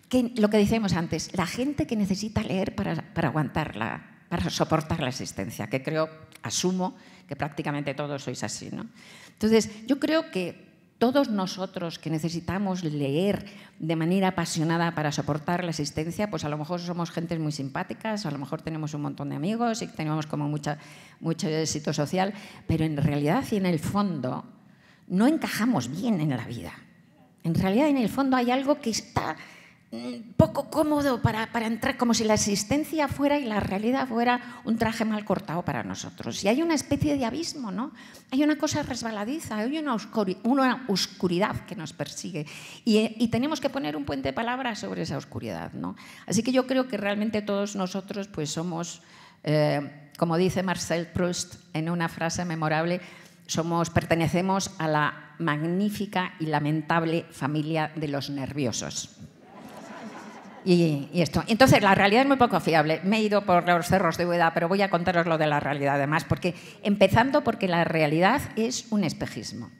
que, lo que decíamos antes, la gente que necesita leer para aguantarla, para soportar la existencia, que asumo que prácticamente todos sois así, ¿no? Entonces, yo creo que todos nosotros que necesitamos leer de manera apasionada para soportar la existencia, pues a lo mejor somos gentes muy simpáticas, a lo mejor tenemos un montón de amigos y tenemos como mucho éxito social, pero en realidad y en el fondo no encajamos bien en la vida. En realidad, en el fondo hay algo que está poco cómodo para entrar, como si la existencia fuera y la realidad fuera un traje mal cortado para nosotros. Y hay una especie de abismo, ¿no? Hay una cosa resbaladiza, hay una oscuridad que nos persigue. Y tenemos que poner un puente de palabras sobre esa oscuridad, ¿no? Así que yo creo que realmente todos nosotros pues somos, como dice Marcel Proust en una frase memorable, pertenecemos a la magnífica y lamentable familia de los nerviosos. Y esto. Entonces, la realidad es muy poco fiable. Me he ido por los cerros de Úbeda, pero voy a contaros lo de la realidad además, empezando porque la realidad es un espejismo.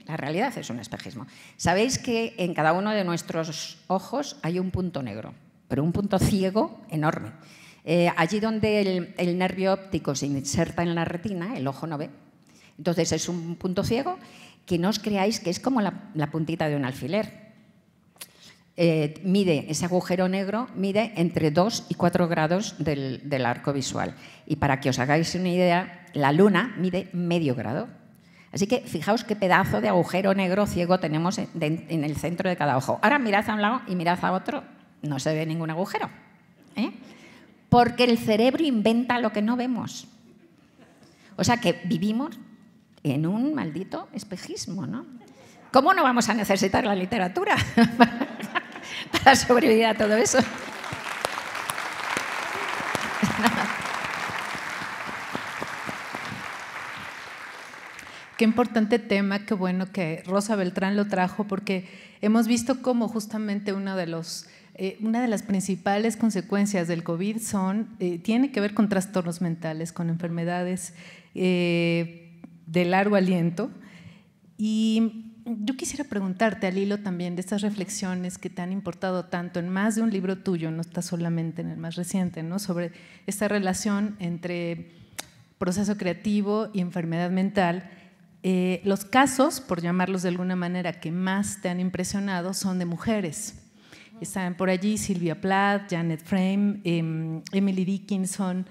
La realidad es un espejismo. Sabéis que en cada uno de nuestros ojos hay un punto negro, pero un punto ciego enorme. Allí donde el nervio óptico se inserta en la retina, el ojo no ve. Entonces, es un punto ciego que no os creáis que es como la puntita de un alfiler. Ese agujero negro mide entre 2 y 4 grados del arco visual. Y para que os hagáis una idea, la luna mide medio grado. Así que fijaos qué pedazo de agujero negro ciego tenemos en el centro de cada ojo. Ahora mirad a un lado y mirad a otro, no se ve ningún agujero, ¿eh? Porque el cerebro inventa lo que no vemos. O sea que vivimos en un maldito espejismo, ¿no? ¿Cómo no vamos a necesitar la literatura para sobrevivir a todo eso? Qué importante tema, qué bueno que Rosa Beltrán lo trajo, porque hemos visto cómo justamente una de las principales consecuencias del COVID tiene que ver con trastornos mentales, con enfermedades de largo aliento. Y yo quisiera preguntarte, al hilo también de estas reflexiones que te han importado tanto en más de un libro tuyo, no está solamente en el más reciente, ¿no? Sobre esta relación entre proceso creativo y enfermedad mental. Los casos, por llamarlos de alguna manera, que más te han impresionado son de mujeres. Están por allí Sylvia Plath, Janet Frame, Emily Dickinson,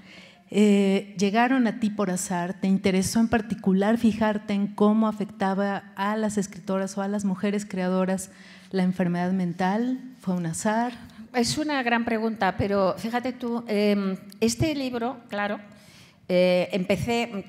¿Llegaron a ti por azar? ¿Te interesó en particular fijarte en cómo afectaba a las escritoras o a las mujeres creadoras la enfermedad mental? ¿Fue un azar? Es una gran pregunta, pero fíjate tú, este libro, claro, empecé,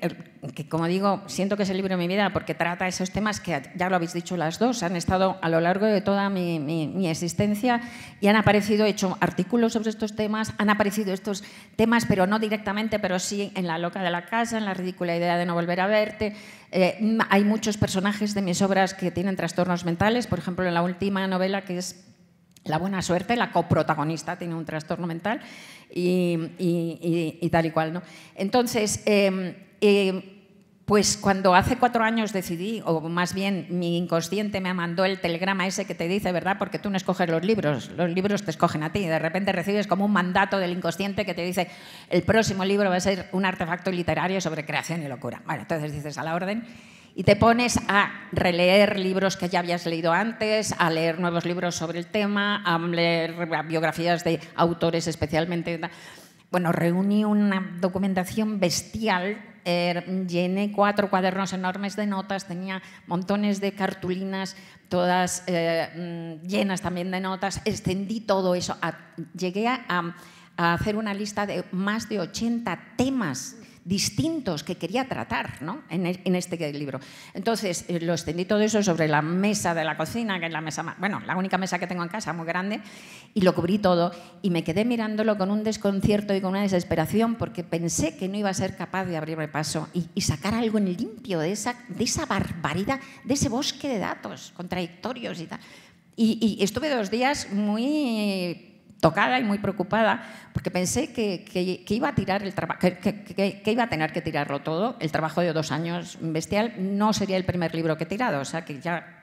que como digo, siento que es el libro de mi vida porque trata esos temas que ya lo habéis dicho las dos, han estado a lo largo de toda mi existencia y han aparecido, he hecho artículos sobre estos temas, han aparecido estos temas, pero no directamente, pero sí en La loca de la casa, en La ridícula idea de no volver a verte. Hay muchos personajes de mis obras que tienen trastornos mentales, por ejemplo, en la última novela, que es La buena suerte, la coprotagonista tiene un trastorno mental y tal y cual, ¿no? Entonces, pues cuando hace 4 años decidí, o más bien mi inconsciente me mandó el telegrama ese que te dice, ¿verdad? Porque tú no escoges los libros te escogen a ti. De repente recibes como un mandato del inconsciente que te dice el próximo libro va a ser un artefacto literario sobre creación y locura. Bueno, entonces dices a la orden. Y te pones a releer libros que ya habías leído antes, a leer nuevos libros sobre el tema, a leer biografías de autores especialmente. Bueno, reuní una documentación bestial, llené 4 cuadernos enormes de notas, tenía montones de cartulinas, todas llenas también de notas, extendí todo eso, llegué a hacer una lista de más de 80 temas distintos que quería tratar, ¿no? en este libro. Entonces, lo extendí todo eso sobre la mesa de la cocina, que es la mesa, bueno, la única mesa que tengo en casa, muy grande, y lo cubrí todo y me quedé mirándolo con un desconcierto y con una desesperación porque pensé que no iba a ser capaz de abrirme paso y sacar algo en limpio de esa barbaridad, de ese bosque de datos contradictorios y tal. Y estuve 2 días muy tocada y muy preocupada porque pensé que iba a tirar el trabajo, que iba a tener que tirarlo todo. El trabajo de 2 años bestial no sería el primer libro que he tirado, o sea que ya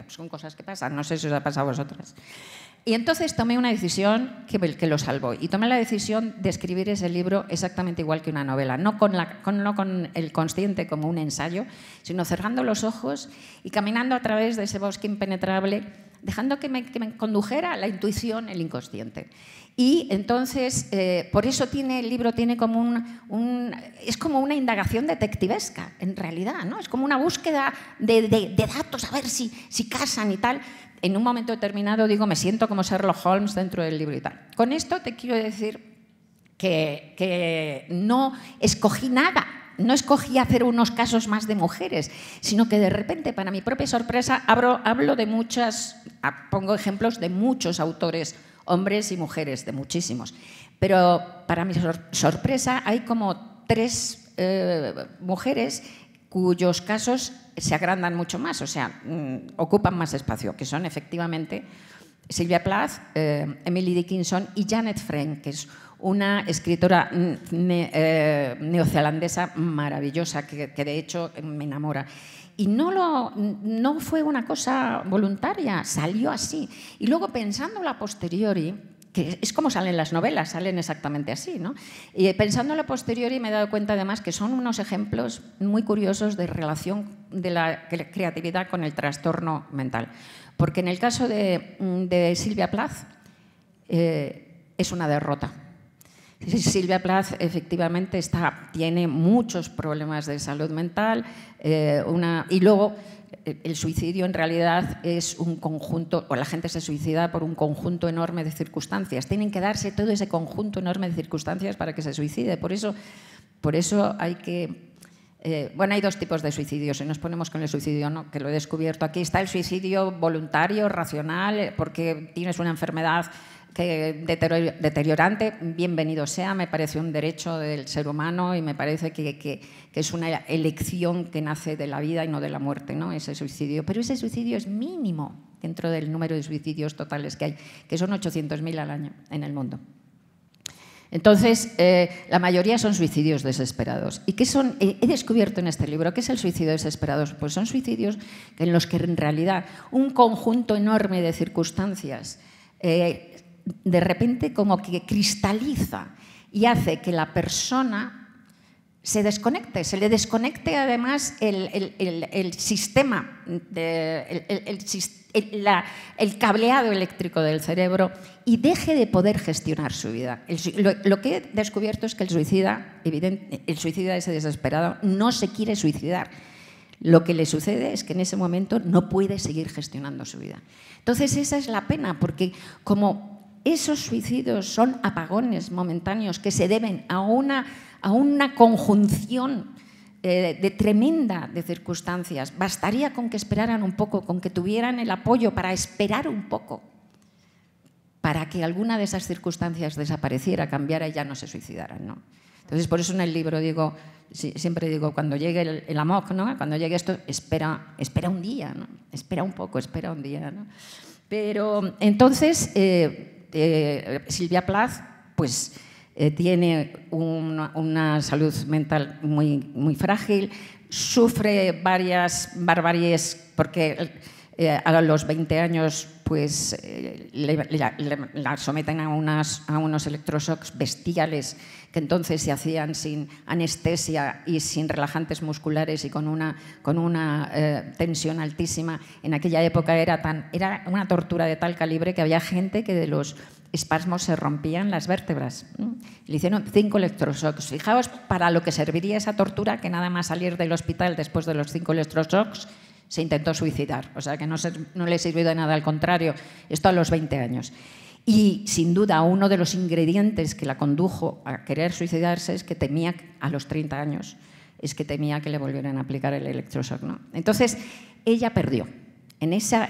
son cosas que pasan, no sé si os ha pasado a vosotras. Y entonces tomé una decisión que lo salvó y tomé la decisión de escribir ese libro exactamente igual que una novela, no con el consciente como un ensayo, sino cerrando los ojos y caminando a través de ese bosque impenetrable, dejando que me condujera la intuición, el inconsciente. Y entonces, por eso el libro tiene como es como una indagación detectivesca, en realidad, ¿no? Es como una búsqueda de datos, a ver si casan y tal. En un momento determinado digo, me siento como Sherlock Holmes dentro del libro y tal. Con esto te quiero decir que no escogí nada. No escogí hacer unos casos más de mujeres, sino que de repente, para mi propia sorpresa, hablo de pongo ejemplos de muchos autores, hombres y mujeres, de muchísimos. Pero para mi sorpresa hay como 3 mujeres cuyos casos se agrandan mucho más, o sea, ocupan más espacio, que son efectivamente Sylvia Plath, Emily Dickinson y Janet Frank, que es una escritora neozelandesa maravillosa que de hecho me enamora. Y no fue una cosa voluntaria, salió así. Y luego pensándolo a posteriori, que es como salen las novelas, salen exactamente así, ¿no? Y pensándolo a posteriori me he dado cuenta además que son unos ejemplos muy curiosos de relación de la creatividad con el trastorno mental. Porque en el caso de Sylvia Plath es una derrota. Sylvia Plath efectivamente tiene muchos problemas de salud mental y luego el suicidio en realidad es un conjunto, o la gente se suicida por un conjunto enorme de circunstancias. Tienen que darse todo ese conjunto enorme de circunstancias para que se suicide. Por eso hay que... hay 2 tipos de suicidios. Si nos ponemos con el suicidio, ¿no? Que lo he descubierto aquí, está el suicidio voluntario, racional, porque tienes una enfermedad deteriorante, bienvenido sea, me parece un derecho del ser humano y me parece que es una elección que nace de la vida y no de la muerte, ¿no? Ese suicidio. Pero ese suicidio es mínimo dentro del número de suicidios totales que hay, que son 800.000 al año en el mundo. Entonces, la mayoría son suicidios desesperados. ¿Y qué son? He descubierto en este libro, ¿qué es el suicidio desesperado? Pues son suicidios en los que en realidad un conjunto enorme de circunstancias de repente como que cristaliza y hace que la persona se le desconecte además el sistema, el cableado eléctrico del cerebro y deje de poder gestionar su vida. Lo que he descubierto es que el suicida ese desesperado no se quiere suicidar. Lo que le sucede es que en ese momento no puede seguir gestionando su vida. Entonces esa es la pena, porque como esos suicidios son apagones momentáneos que se deben a una conjunción tremenda de circunstancias, bastaría con que esperaran un poco, con que tuvieran el apoyo para esperar un poco, para que alguna de esas circunstancias desapareciera, cambiara y ya no se suicidaran, ¿no? Entonces, por eso en el libro digo, siempre digo, cuando llegue el amok, ¿no? Cuando llegue esto, espera un día, ¿no? Espera un poco, espera un día, ¿no? Pero entonces Silvia Plath, pues tiene una salud mental muy frágil, sufre varias barbaries porque a los 20 años pues, la someten a unos electroshocks bestiales que entonces se hacían sin anestesia y sin relajantes musculares y con una tensión altísima. En aquella época era una tortura de tal calibre que había gente que de los espasmos se rompían las vértebras. Le hicieron 5 electroshocks. Fijaos para lo que serviría esa tortura, que nada más salir del hospital después de los 5 electroshocks se intentó suicidar. O sea que no le sirvió de nada, al contrario, esto a los 20 años. Y sin duda uno de los ingredientes que la condujo a querer suicidarse es que temía, a los 30 años, es que temía que le volvieran a aplicar el electroshock, ¿no? Entonces ella perdió. En esa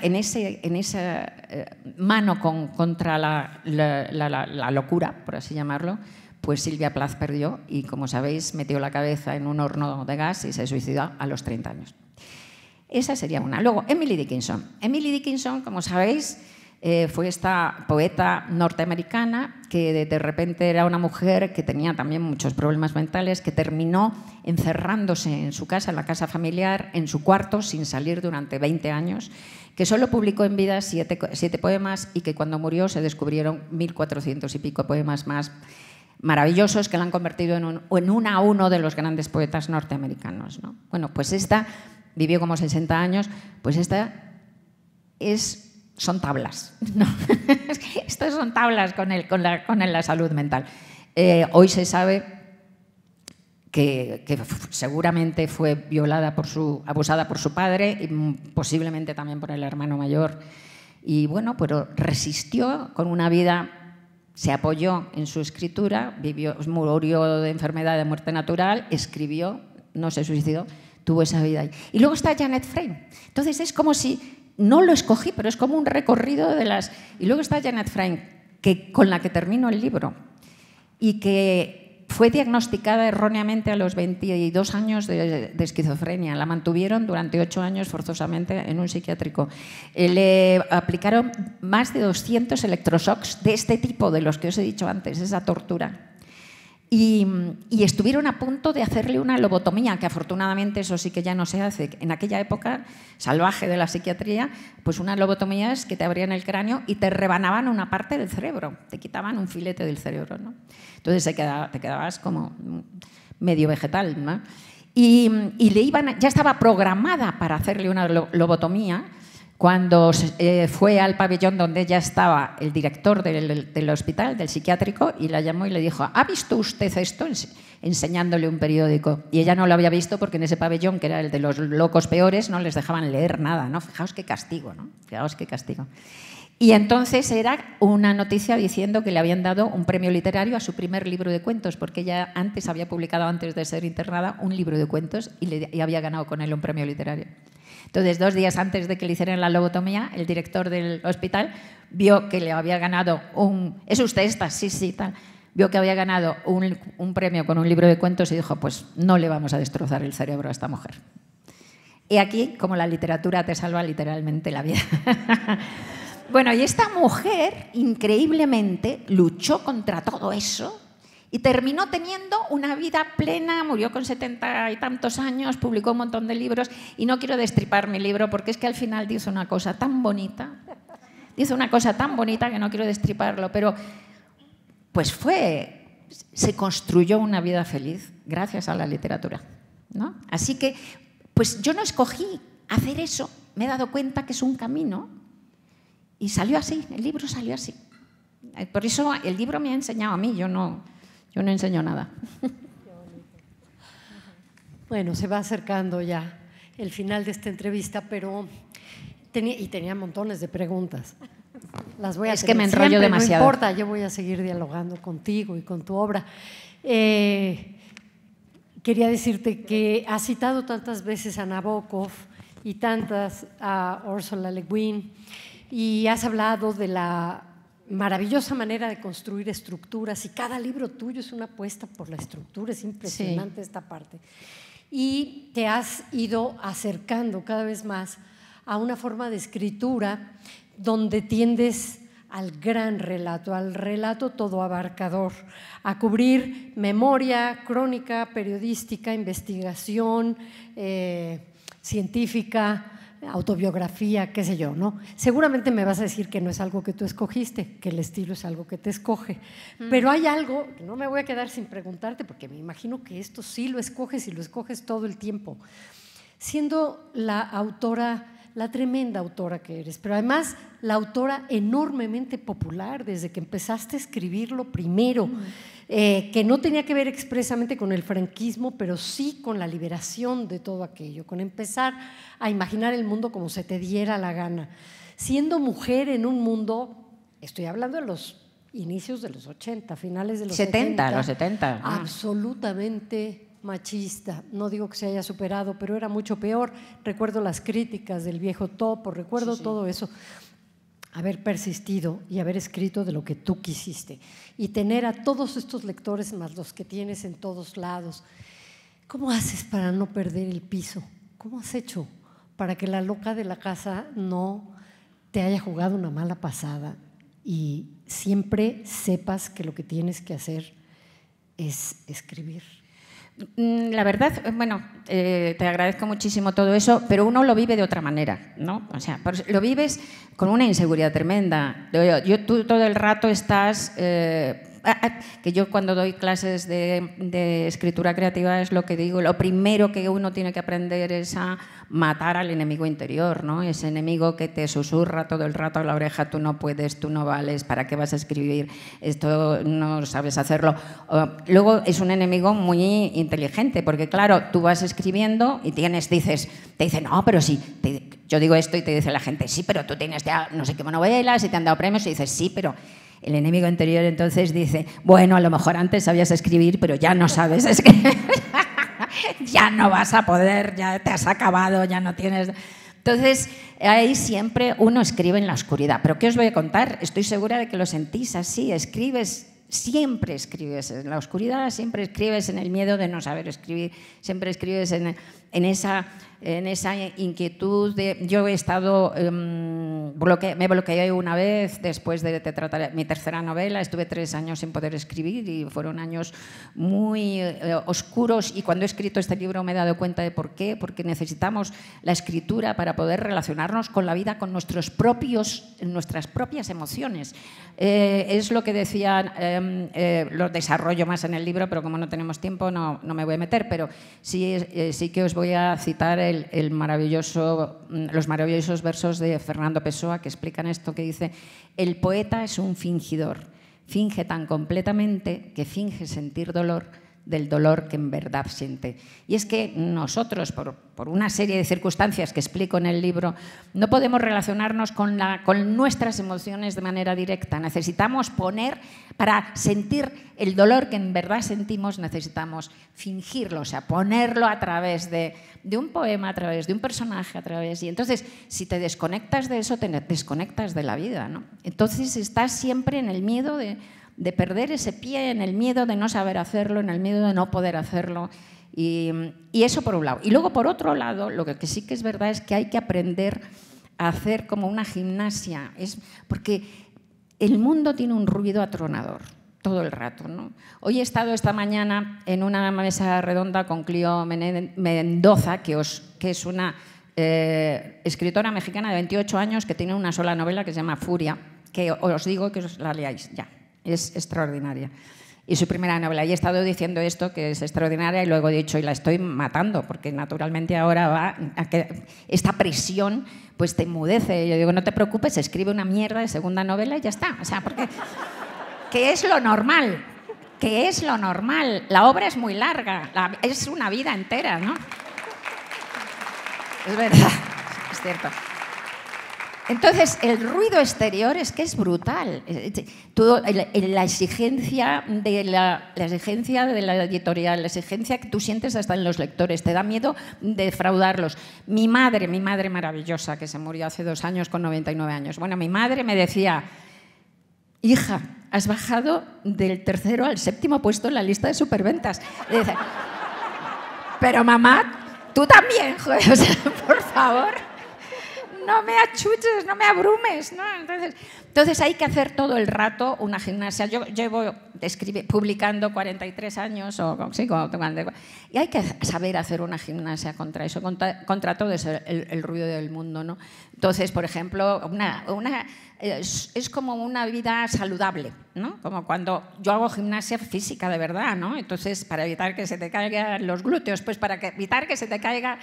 mano contra la locura, por así llamarlo, pues Silvia Plath perdió y, como sabéis, metió la cabeza en un horno de gas y se suicidó a los 30 años. Esa sería una. Luego, Emily Dickinson. Emily Dickinson, como sabéis, fue esta poeta norteamericana que de repente era una mujer que tenía también muchos problemas mentales, que terminó encerrándose en su casa, en la casa familiar, en su cuarto, sin salir durante 20 años, que solo publicó en vida 7 poemas y que cuando murió se descubrieron 1400 y pico poemas más maravillosos que la han convertido en uno de los grandes poetas norteamericanos, ¿no? Bueno, pues esta vivió como 60 años, pues esta son tablas, ¿no? Estas son tablas con la salud mental. Hoy se sabe que seguramente fue abusada por su padre y posiblemente también por el hermano mayor. Y bueno, pero resistió con una vida, se apoyó en su escritura, murió de enfermedad de muerte natural, escribió, no se suicidó, tuvo esa vida ahí. Y luego está Janet Frame. Entonces es como si, no lo escogí, pero es como un recorrido de las... Y luego está Janet Frame, con la que termino el libro, y que fue diagnosticada erróneamente a los 22 años de esquizofrenia. La mantuvieron durante 8 años forzosamente en un psiquiátrico. Le aplicaron más de 200 electroshocks de este tipo, de los que os he dicho antes, esa tortura. Y estuvieron a punto de hacerle una lobotomía, que afortunadamente eso sí que ya no se hace. En aquella época salvaje de la psiquiatría, pues una lobotomía es que te abrían el cráneo y te rebanaban una parte del cerebro, te quitaban un filete del cerebro, ¿no? Entonces te quedabas como medio vegetal, ¿no? Y ya estaba programada para hacerle una lobotomía. Cuando fue al pabellón donde ya estaba el director del hospital, del psiquiátrico, y la llamó y le dijo: ¿ha visto usted esto? Enseñándole un periódico. Y ella no lo había visto porque en ese pabellón, que era el de los locos peores, no les dejaban leer nada, ¿no? Fijaos qué castigo, ¿no? Fijaos qué castigo. Y entonces era una noticia diciendo que le habían dado un premio literario a su primer libro de cuentos, porque ella antes había publicado, antes de ser internada, un libro de cuentos y había ganado con él un premio literario. Entonces, 2 días antes de que le hicieran la lobotomía, el director del hospital vio que le había ganado ¿es usted esta? Sí, tal. Vio que había ganado un premio con un libro de cuentos y dijo: pues no le vamos a destrozar el cerebro a esta mujer. Y aquí, como la literatura te salva literalmente la vida. Bueno, y esta mujer, increíblemente, luchó contra todo eso y terminó teniendo una vida plena, murió con 70 y tantos años, publicó un montón de libros, y no quiero destripar mi libro porque es que al final dice una cosa tan bonita, que no quiero destriparlo, pero pues se construyó una vida feliz gracias a la literatura, ¿no? Así que, pues yo no escogí hacer eso, me he dado cuenta que es un camino y salió así, el libro salió así. Por eso el libro me ha enseñado a mí, yo no enseño nada. Bueno, se va acercando ya el final de esta entrevista, pero tenía montones de preguntas. Las voy a Es que me enrollo siempre, demasiado. No importa, yo voy a seguir dialogando contigo y con tu obra. Quería decirte que has citado tantas veces a Nabokov y tantas a Ursula Le Guin, y has hablado de la maravillosa manera de construir estructuras, y cada libro tuyo es una apuesta por la estructura, es impresionante esta parte. Y te has ido acercando cada vez más a una forma de escritura donde tiendes al gran relato, al relato todo abarcador, a cubrir memoria, crónica, periodística, investigación, científica, autobiografía, qué sé yo, ¿no? Seguramente me vas a decir que no es algo que tú escogiste, que el estilo es algo que te escoge, pero hay algo, no me voy a quedar sin preguntarte, porque me imagino que esto sí lo escoges y lo escoges todo el tiempo. Siendo la autora, la tremenda autora que eres, pero además la autora enormemente popular desde que empezaste a escribirlo primero, que no tenía que ver expresamente con el franquismo, pero sí con la liberación de todo aquello, con empezar a imaginar el mundo como se te diera la gana. Siendo mujer en un mundo, estoy hablando de los inicios de los 80, finales de los 70, los 70. Absolutamente machista. No digo que se haya superado, pero era mucho peor. Recuerdo las críticas del viejo topo, recuerdo todo eso. Haber persistido y haber escrito de lo que tú quisiste y tener a todos estos lectores más los que tienes en todos lados. ¿Cómo haces para no perder el piso? ¿Cómo has hecho para que la loca de la casa no te haya jugado una mala pasada y siempre sepas que lo que tienes que hacer es escribir? La verdad, bueno, te agradezco muchísimo todo eso, pero uno lo vive de otra manera, ¿no? O sea, lo vives con una inseguridad tremenda. Tú todo el rato estás… que yo cuando doy clases de escritura creativa es lo que digo, lo primero que uno tiene que aprender es a matar al enemigo interior, ¿no? Ese enemigo que te susurra todo el rato a la oreja, tú no puedes, tú no vales, ¿para qué vas a escribir? Esto no sabes hacerlo. Luego es un enemigo muy inteligente, porque claro, tú vas escribiendo y te dicen, no, pero sí, yo digo esto y te dice la gente, sí, pero tú tienes ya no sé qué novelas y te han dado premios, y dices, sí, pero… El enemigo interior entonces dice, bueno, a lo mejor antes sabías escribir, pero ya no sabes escribir, ya no vas a poder, ya te has acabado, ya no tienes… Entonces, ahí siempre uno escribe en la oscuridad. ¿Pero qué os voy a contar? Estoy segura de que lo sentís así, siempre escribes en la oscuridad, siempre escribes en el miedo de no saber escribir, siempre escribes en esa inquietud de… Yo he estado… me bloqueé una vez después de tratar mi tercera novela, estuve 3 años sin poder escribir y fueron años muy oscuros, y cuando he escrito este libro me he dado cuenta de por qué, porque necesitamos la escritura para poder relacionarnos con la vida, con nuestras propias emociones. Es lo que decían… lo desarrollo más en el libro, pero como no tenemos tiempo no me voy a meter, pero sí que os voy a citar los maravillosos versos de Fernando Pessoa que explican esto, que dice: el poeta es un fingidor, finge tan completamente que finge sentir dolor del dolor que en verdad siente. Y es que nosotros, por una serie de circunstancias que explico en el libro, no podemos relacionarnos con nuestras emociones de manera directa. Necesitamos para sentir el dolor que en verdad sentimos, necesitamos fingirlo, o sea, ponerlo a través de un poema, a través de un personaje, y entonces, si te desconectas de eso, te desconectas de la vida, ¿no? Entonces estás siempre en el miedo de perder ese pie, en el miedo de no saber hacerlo, en el miedo de no poder hacerlo. Y eso por un lado. Y luego, por otro lado, lo que sí que es verdad es que hay que aprender a hacer como una gimnasia. Porque el mundo tiene un ruido atronador todo el rato, ¿no? Hoy he estado esta mañana en una mesa redonda con Clio Mendoza, que es una escritora mexicana de 28 años que tiene una sola novela que se llama Furia, que os digo que os la leáis ya. Es extraordinaria. y su primera novela. Y he estado diciendo esto, que es extraordinaria, y luego he dicho, y la estoy matando, porque naturalmente ahora va a que esta presión pues te enmudece. Yo digo, no te preocupes, escribe una mierda de segunda novela y ya está. O sea, porque que es lo normal, que es lo normal. La obra es muy larga, es una vida entera, ¿no? Es verdad, es cierto. Entonces, el ruido exterior es que es brutal. La exigencia de la editorial, la exigencia que tú sientes hasta en los lectores, te da miedo defraudarlos. Mi madre maravillosa, que se murió hace 2 años con 99 años. Bueno, mi madre me decía, hija, has bajado del 3º al 7º puesto en la lista de superventas. Dice, pero mamá, tú también, joder, o sea, por favor. No me achuches, no me abrumes, ¿no? Entonces hay que hacer todo el rato una gimnasia. Yo llevo publicando 43 años, y hay que saber hacer una gimnasia contra eso, contra todo eso, el ruido del mundo, ¿no? Entonces, por ejemplo, es como una vida saludable, ¿no? Como cuando yo hago gimnasia física de verdad, ¿no? Entonces, para evitar que se te caigan los glúteos, pues para evitar que se te caiga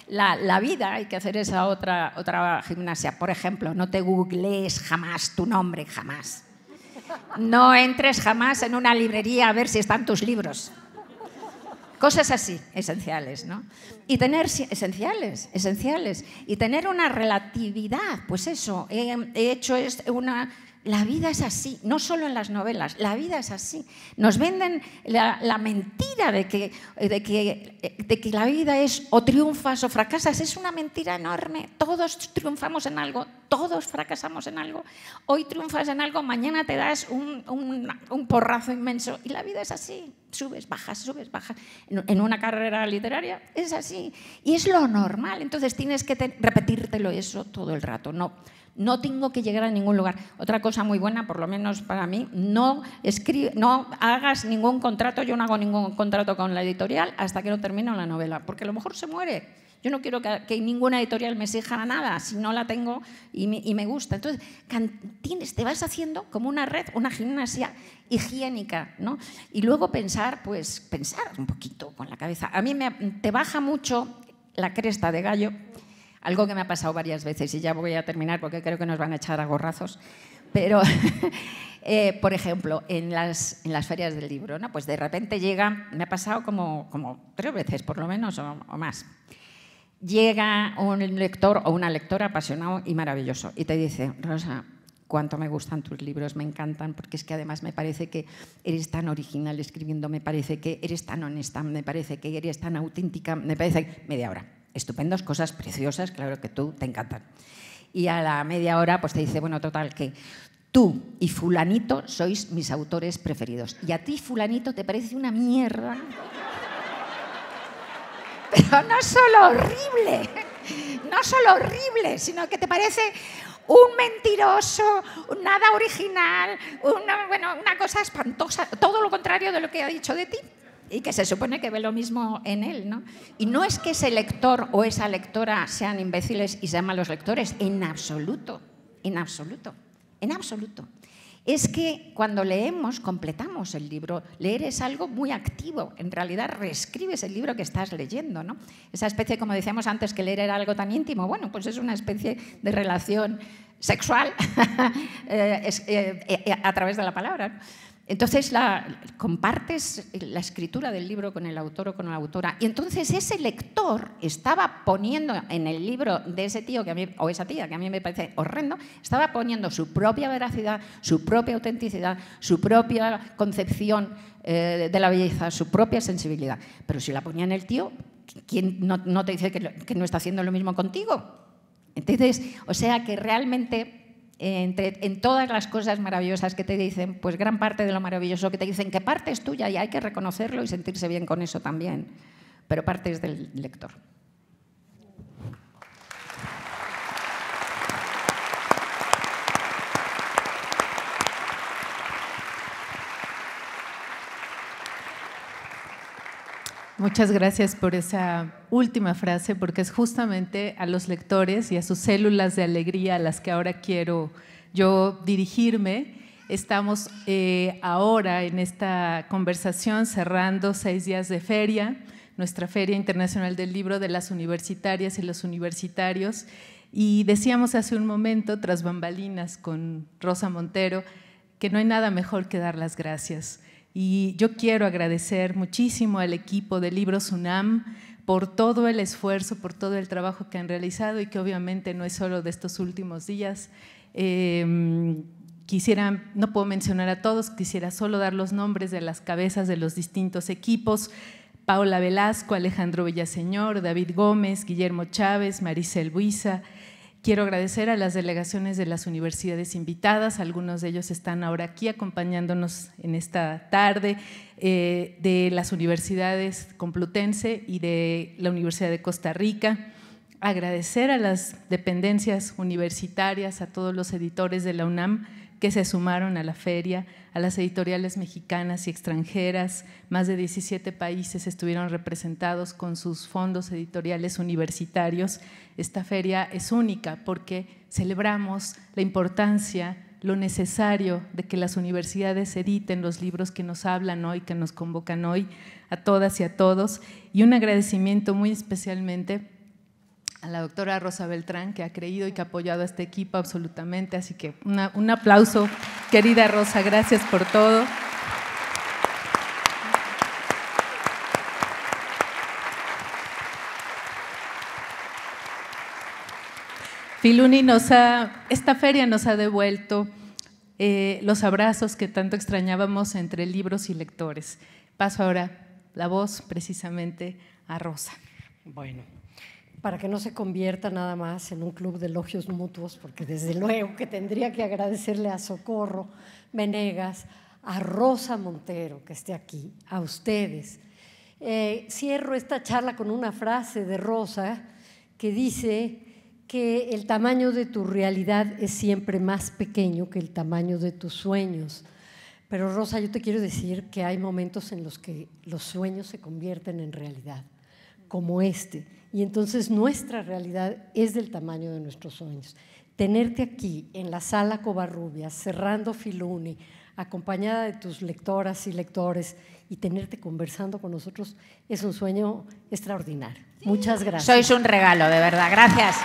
la vida, hay que hacer esa otra gimnasia. Por ejemplo, no te googlees jamás tu nombre, jamás. No entres jamás en una librería a ver si están tus libros. Cosas así, esenciales, ¿no? Y tener, esenciales, y tener una relatividad, pues eso, he hecho la vida es así, no solo en las novelas, la vida es así. Nos venden la mentira de que la vida es o triunfas o fracasas, es una mentira enorme. Todos triunfamos en algo, todos fracasamos en algo. Hoy triunfas en algo, mañana te das un porrazo inmenso y la vida es así. Subes, bajas, subes, bajas. En una carrera literaria es así y es lo normal. Entonces tienes que repetírtelo eso todo el rato. No tengo que llegar a ningún lugar. Otra cosa muy buena, por lo menos para mí, no hagas ningún contrato. Yo no hago ningún contrato con la editorial hasta que no termino la novela, porque a lo mejor se muere. Yo no quiero que ninguna editorial me exija nada si no la tengo y me gusta. Entonces, te vas haciendo como una red, una gimnasia higiénica, ¿no? Y luego pensar un poquito con la cabeza. A mí te baja mucho la cresta de gallo. Algo que me ha pasado varias veces y ya voy a terminar porque creo que nos van a echar a gorrazos. Pero, por ejemplo, en las ferias del libro, ¿no? Pues de repente llega, me ha pasado como 3 veces por lo menos o más, llega un lector o una lectora apasionado y maravilloso y te dice, Rosa, cuánto me gustan tus libros, me encantan, porque es que además me parece que eres tan original escribiendo, me parece que eres tan honesta, me parece que eres tan auténtica, me parece... Media hora. Estupendos, cosas preciosas, claro que tú te encantan. Y a la media hora pues te dice, bueno, total, que tú y fulanito sois mis autores preferidos. Y a ti, fulanito, te parece una mierda. Pero no solo horrible, sino que te parece un mentiroso, nada original, una cosa espantosa, todo lo contrario de lo que ha dicho de ti. Y que se supone que ve lo mismo en él, ¿no? Y no es que ese lector o esa lectora sean imbéciles y sean malos lectores, en absoluto, en absoluto, en absoluto. Es que cuando leemos, completamos el libro. Leer es algo muy activo. En realidad, reescribes el libro que estás leyendo, ¿no? Esa especie, como decíamos antes, que leer era algo tan íntimo, bueno, pues es una especie de relación sexual a través de la palabra, ¿no? Entonces compartes la escritura del libro con el autor o con la autora y entonces ese lector estaba poniendo en el libro de ese tío o esa tía que a mí me parece horrendo, estaba poniendo su propia veracidad, su propia autenticidad, su propia concepción de la belleza, su propia sensibilidad. Pero si la ponía en el tío, ¿quién no te dice que no está haciendo lo mismo contigo? Entonces, o sea que realmente... en todas las cosas maravillosas que te dicen, pues gran parte de lo maravilloso que te dicen, que parte es tuya y hay que reconocerlo y sentirse bien con eso también, pero parte es del lector. Muchas gracias por esa última frase, porque es justamente a los lectores y a sus células de alegría a las que ahora quiero yo dirigirme. Estamos ahora en esta conversación cerrando 6 días de feria, nuestra Feria Internacional del Libro de las Universitarias y los Universitarios. Y decíamos hace un momento, tras bambalinas con Rosa Montero, que no hay nada mejor que dar las gracias. Y yo quiero agradecer muchísimo al equipo de Libros UNAM por todo el esfuerzo, por todo el trabajo que han realizado y que obviamente no es solo de estos últimos días. No puedo mencionar a todos, quisiera solo dar los nombres de las cabezas de los distintos equipos: Paula Velasco, Alejandro Villaseñor, David Gómez, Guillermo Chávez, Maricel Buiza. Quiero agradecer a las delegaciones de las universidades invitadas, algunos de ellos están ahora aquí acompañándonos en esta tarde, de las universidades Complutense y de la Universidad de Costa Rica. Agradecer a las dependencias universitarias, a todos los editores de la UNAM que se sumaron a la feria, a las editoriales mexicanas y extranjeras. Más de 17 países estuvieron representados con sus fondos editoriales universitarios. Esta feria es única porque celebramos la importancia, lo necesario de que las universidades editen los libros que nos hablan hoy, que nos convocan hoy, a todas y a todos. Y un agradecimiento muy especialmente a la doctora Rosa Beltrán, que ha creído y que ha apoyado a este equipo absolutamente, así que un aplauso, querida Rosa, gracias por todo. Filuni esta feria nos ha devuelto los abrazos que tanto extrañábamos entre libros y lectores. Paso ahora la voz precisamente a Rosa. Bueno, para que no se convierta nada más en un club de elogios mutuos, porque desde luego que tendría que agradecerle a Socorro Venegas, a Rosa Montero, que esté aquí, a ustedes. Cierro esta charla con una frase de Rosa que dice que el tamaño de tu realidad es siempre más pequeño que el tamaño de tus sueños. Pero Rosa, yo te quiero decir que hay momentos en los que los sueños se convierten en realidad, como este. Y entonces nuestra realidad es del tamaño de nuestros sueños. Tenerte aquí en la Sala Covarrubias, cerrando Filuni, acompañada de tus lectoras y lectores, y tenerte conversando con nosotros es un sueño extraordinario. Sí. Muchas gracias. Sois un regalo, de verdad. Gracias.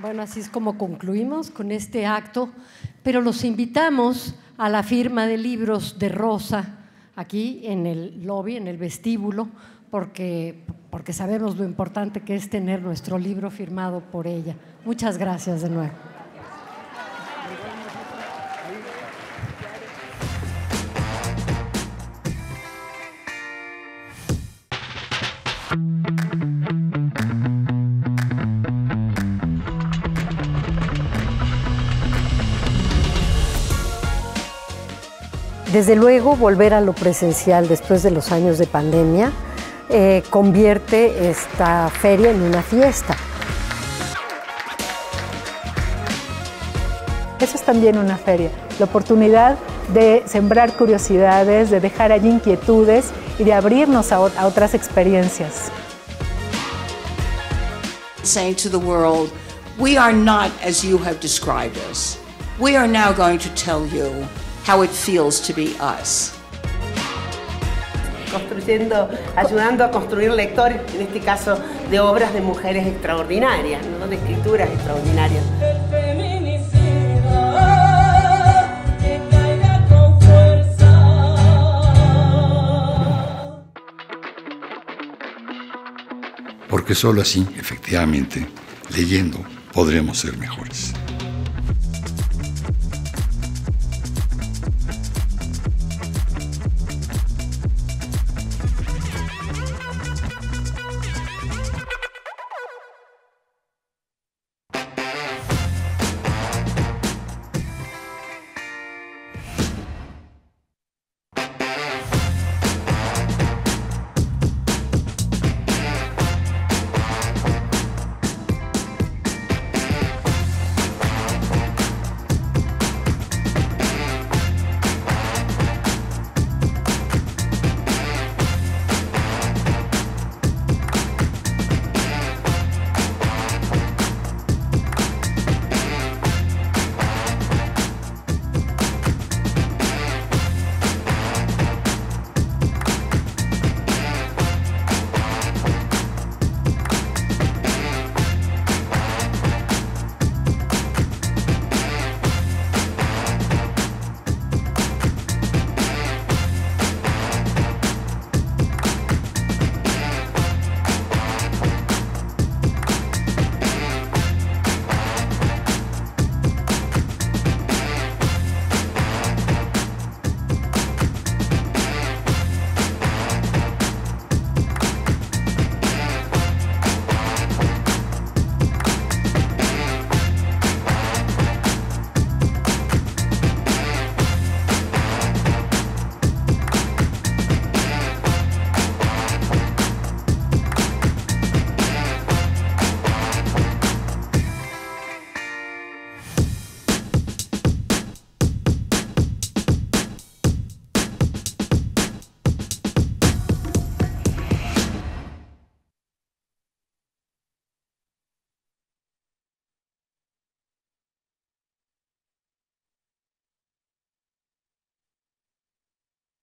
Bueno, así es como concluimos con este acto, pero los invitamos a la firma de libros de Rosa, aquí en el lobby, en el vestíbulo, porque sabemos lo importante que es tener nuestro libro firmado por ella. Muchas gracias de nuevo. Desde luego, volver a lo presencial después de los años de pandemia convierte esta feria en una fiesta. Eso es también una feria, la oportunidad de sembrar curiosidades, de dejar allí inquietudes y de abrirnos a otras experiencias. Saying to the world, we are not as you have described us. We are now going to tell you how it feels to be us. Ayudando a construir lectores, en este caso de obras de mujeres extraordinarias, ¿no? De escrituras extraordinarias. Porque solo así, efectivamente, leyendo, podremos ser mejores.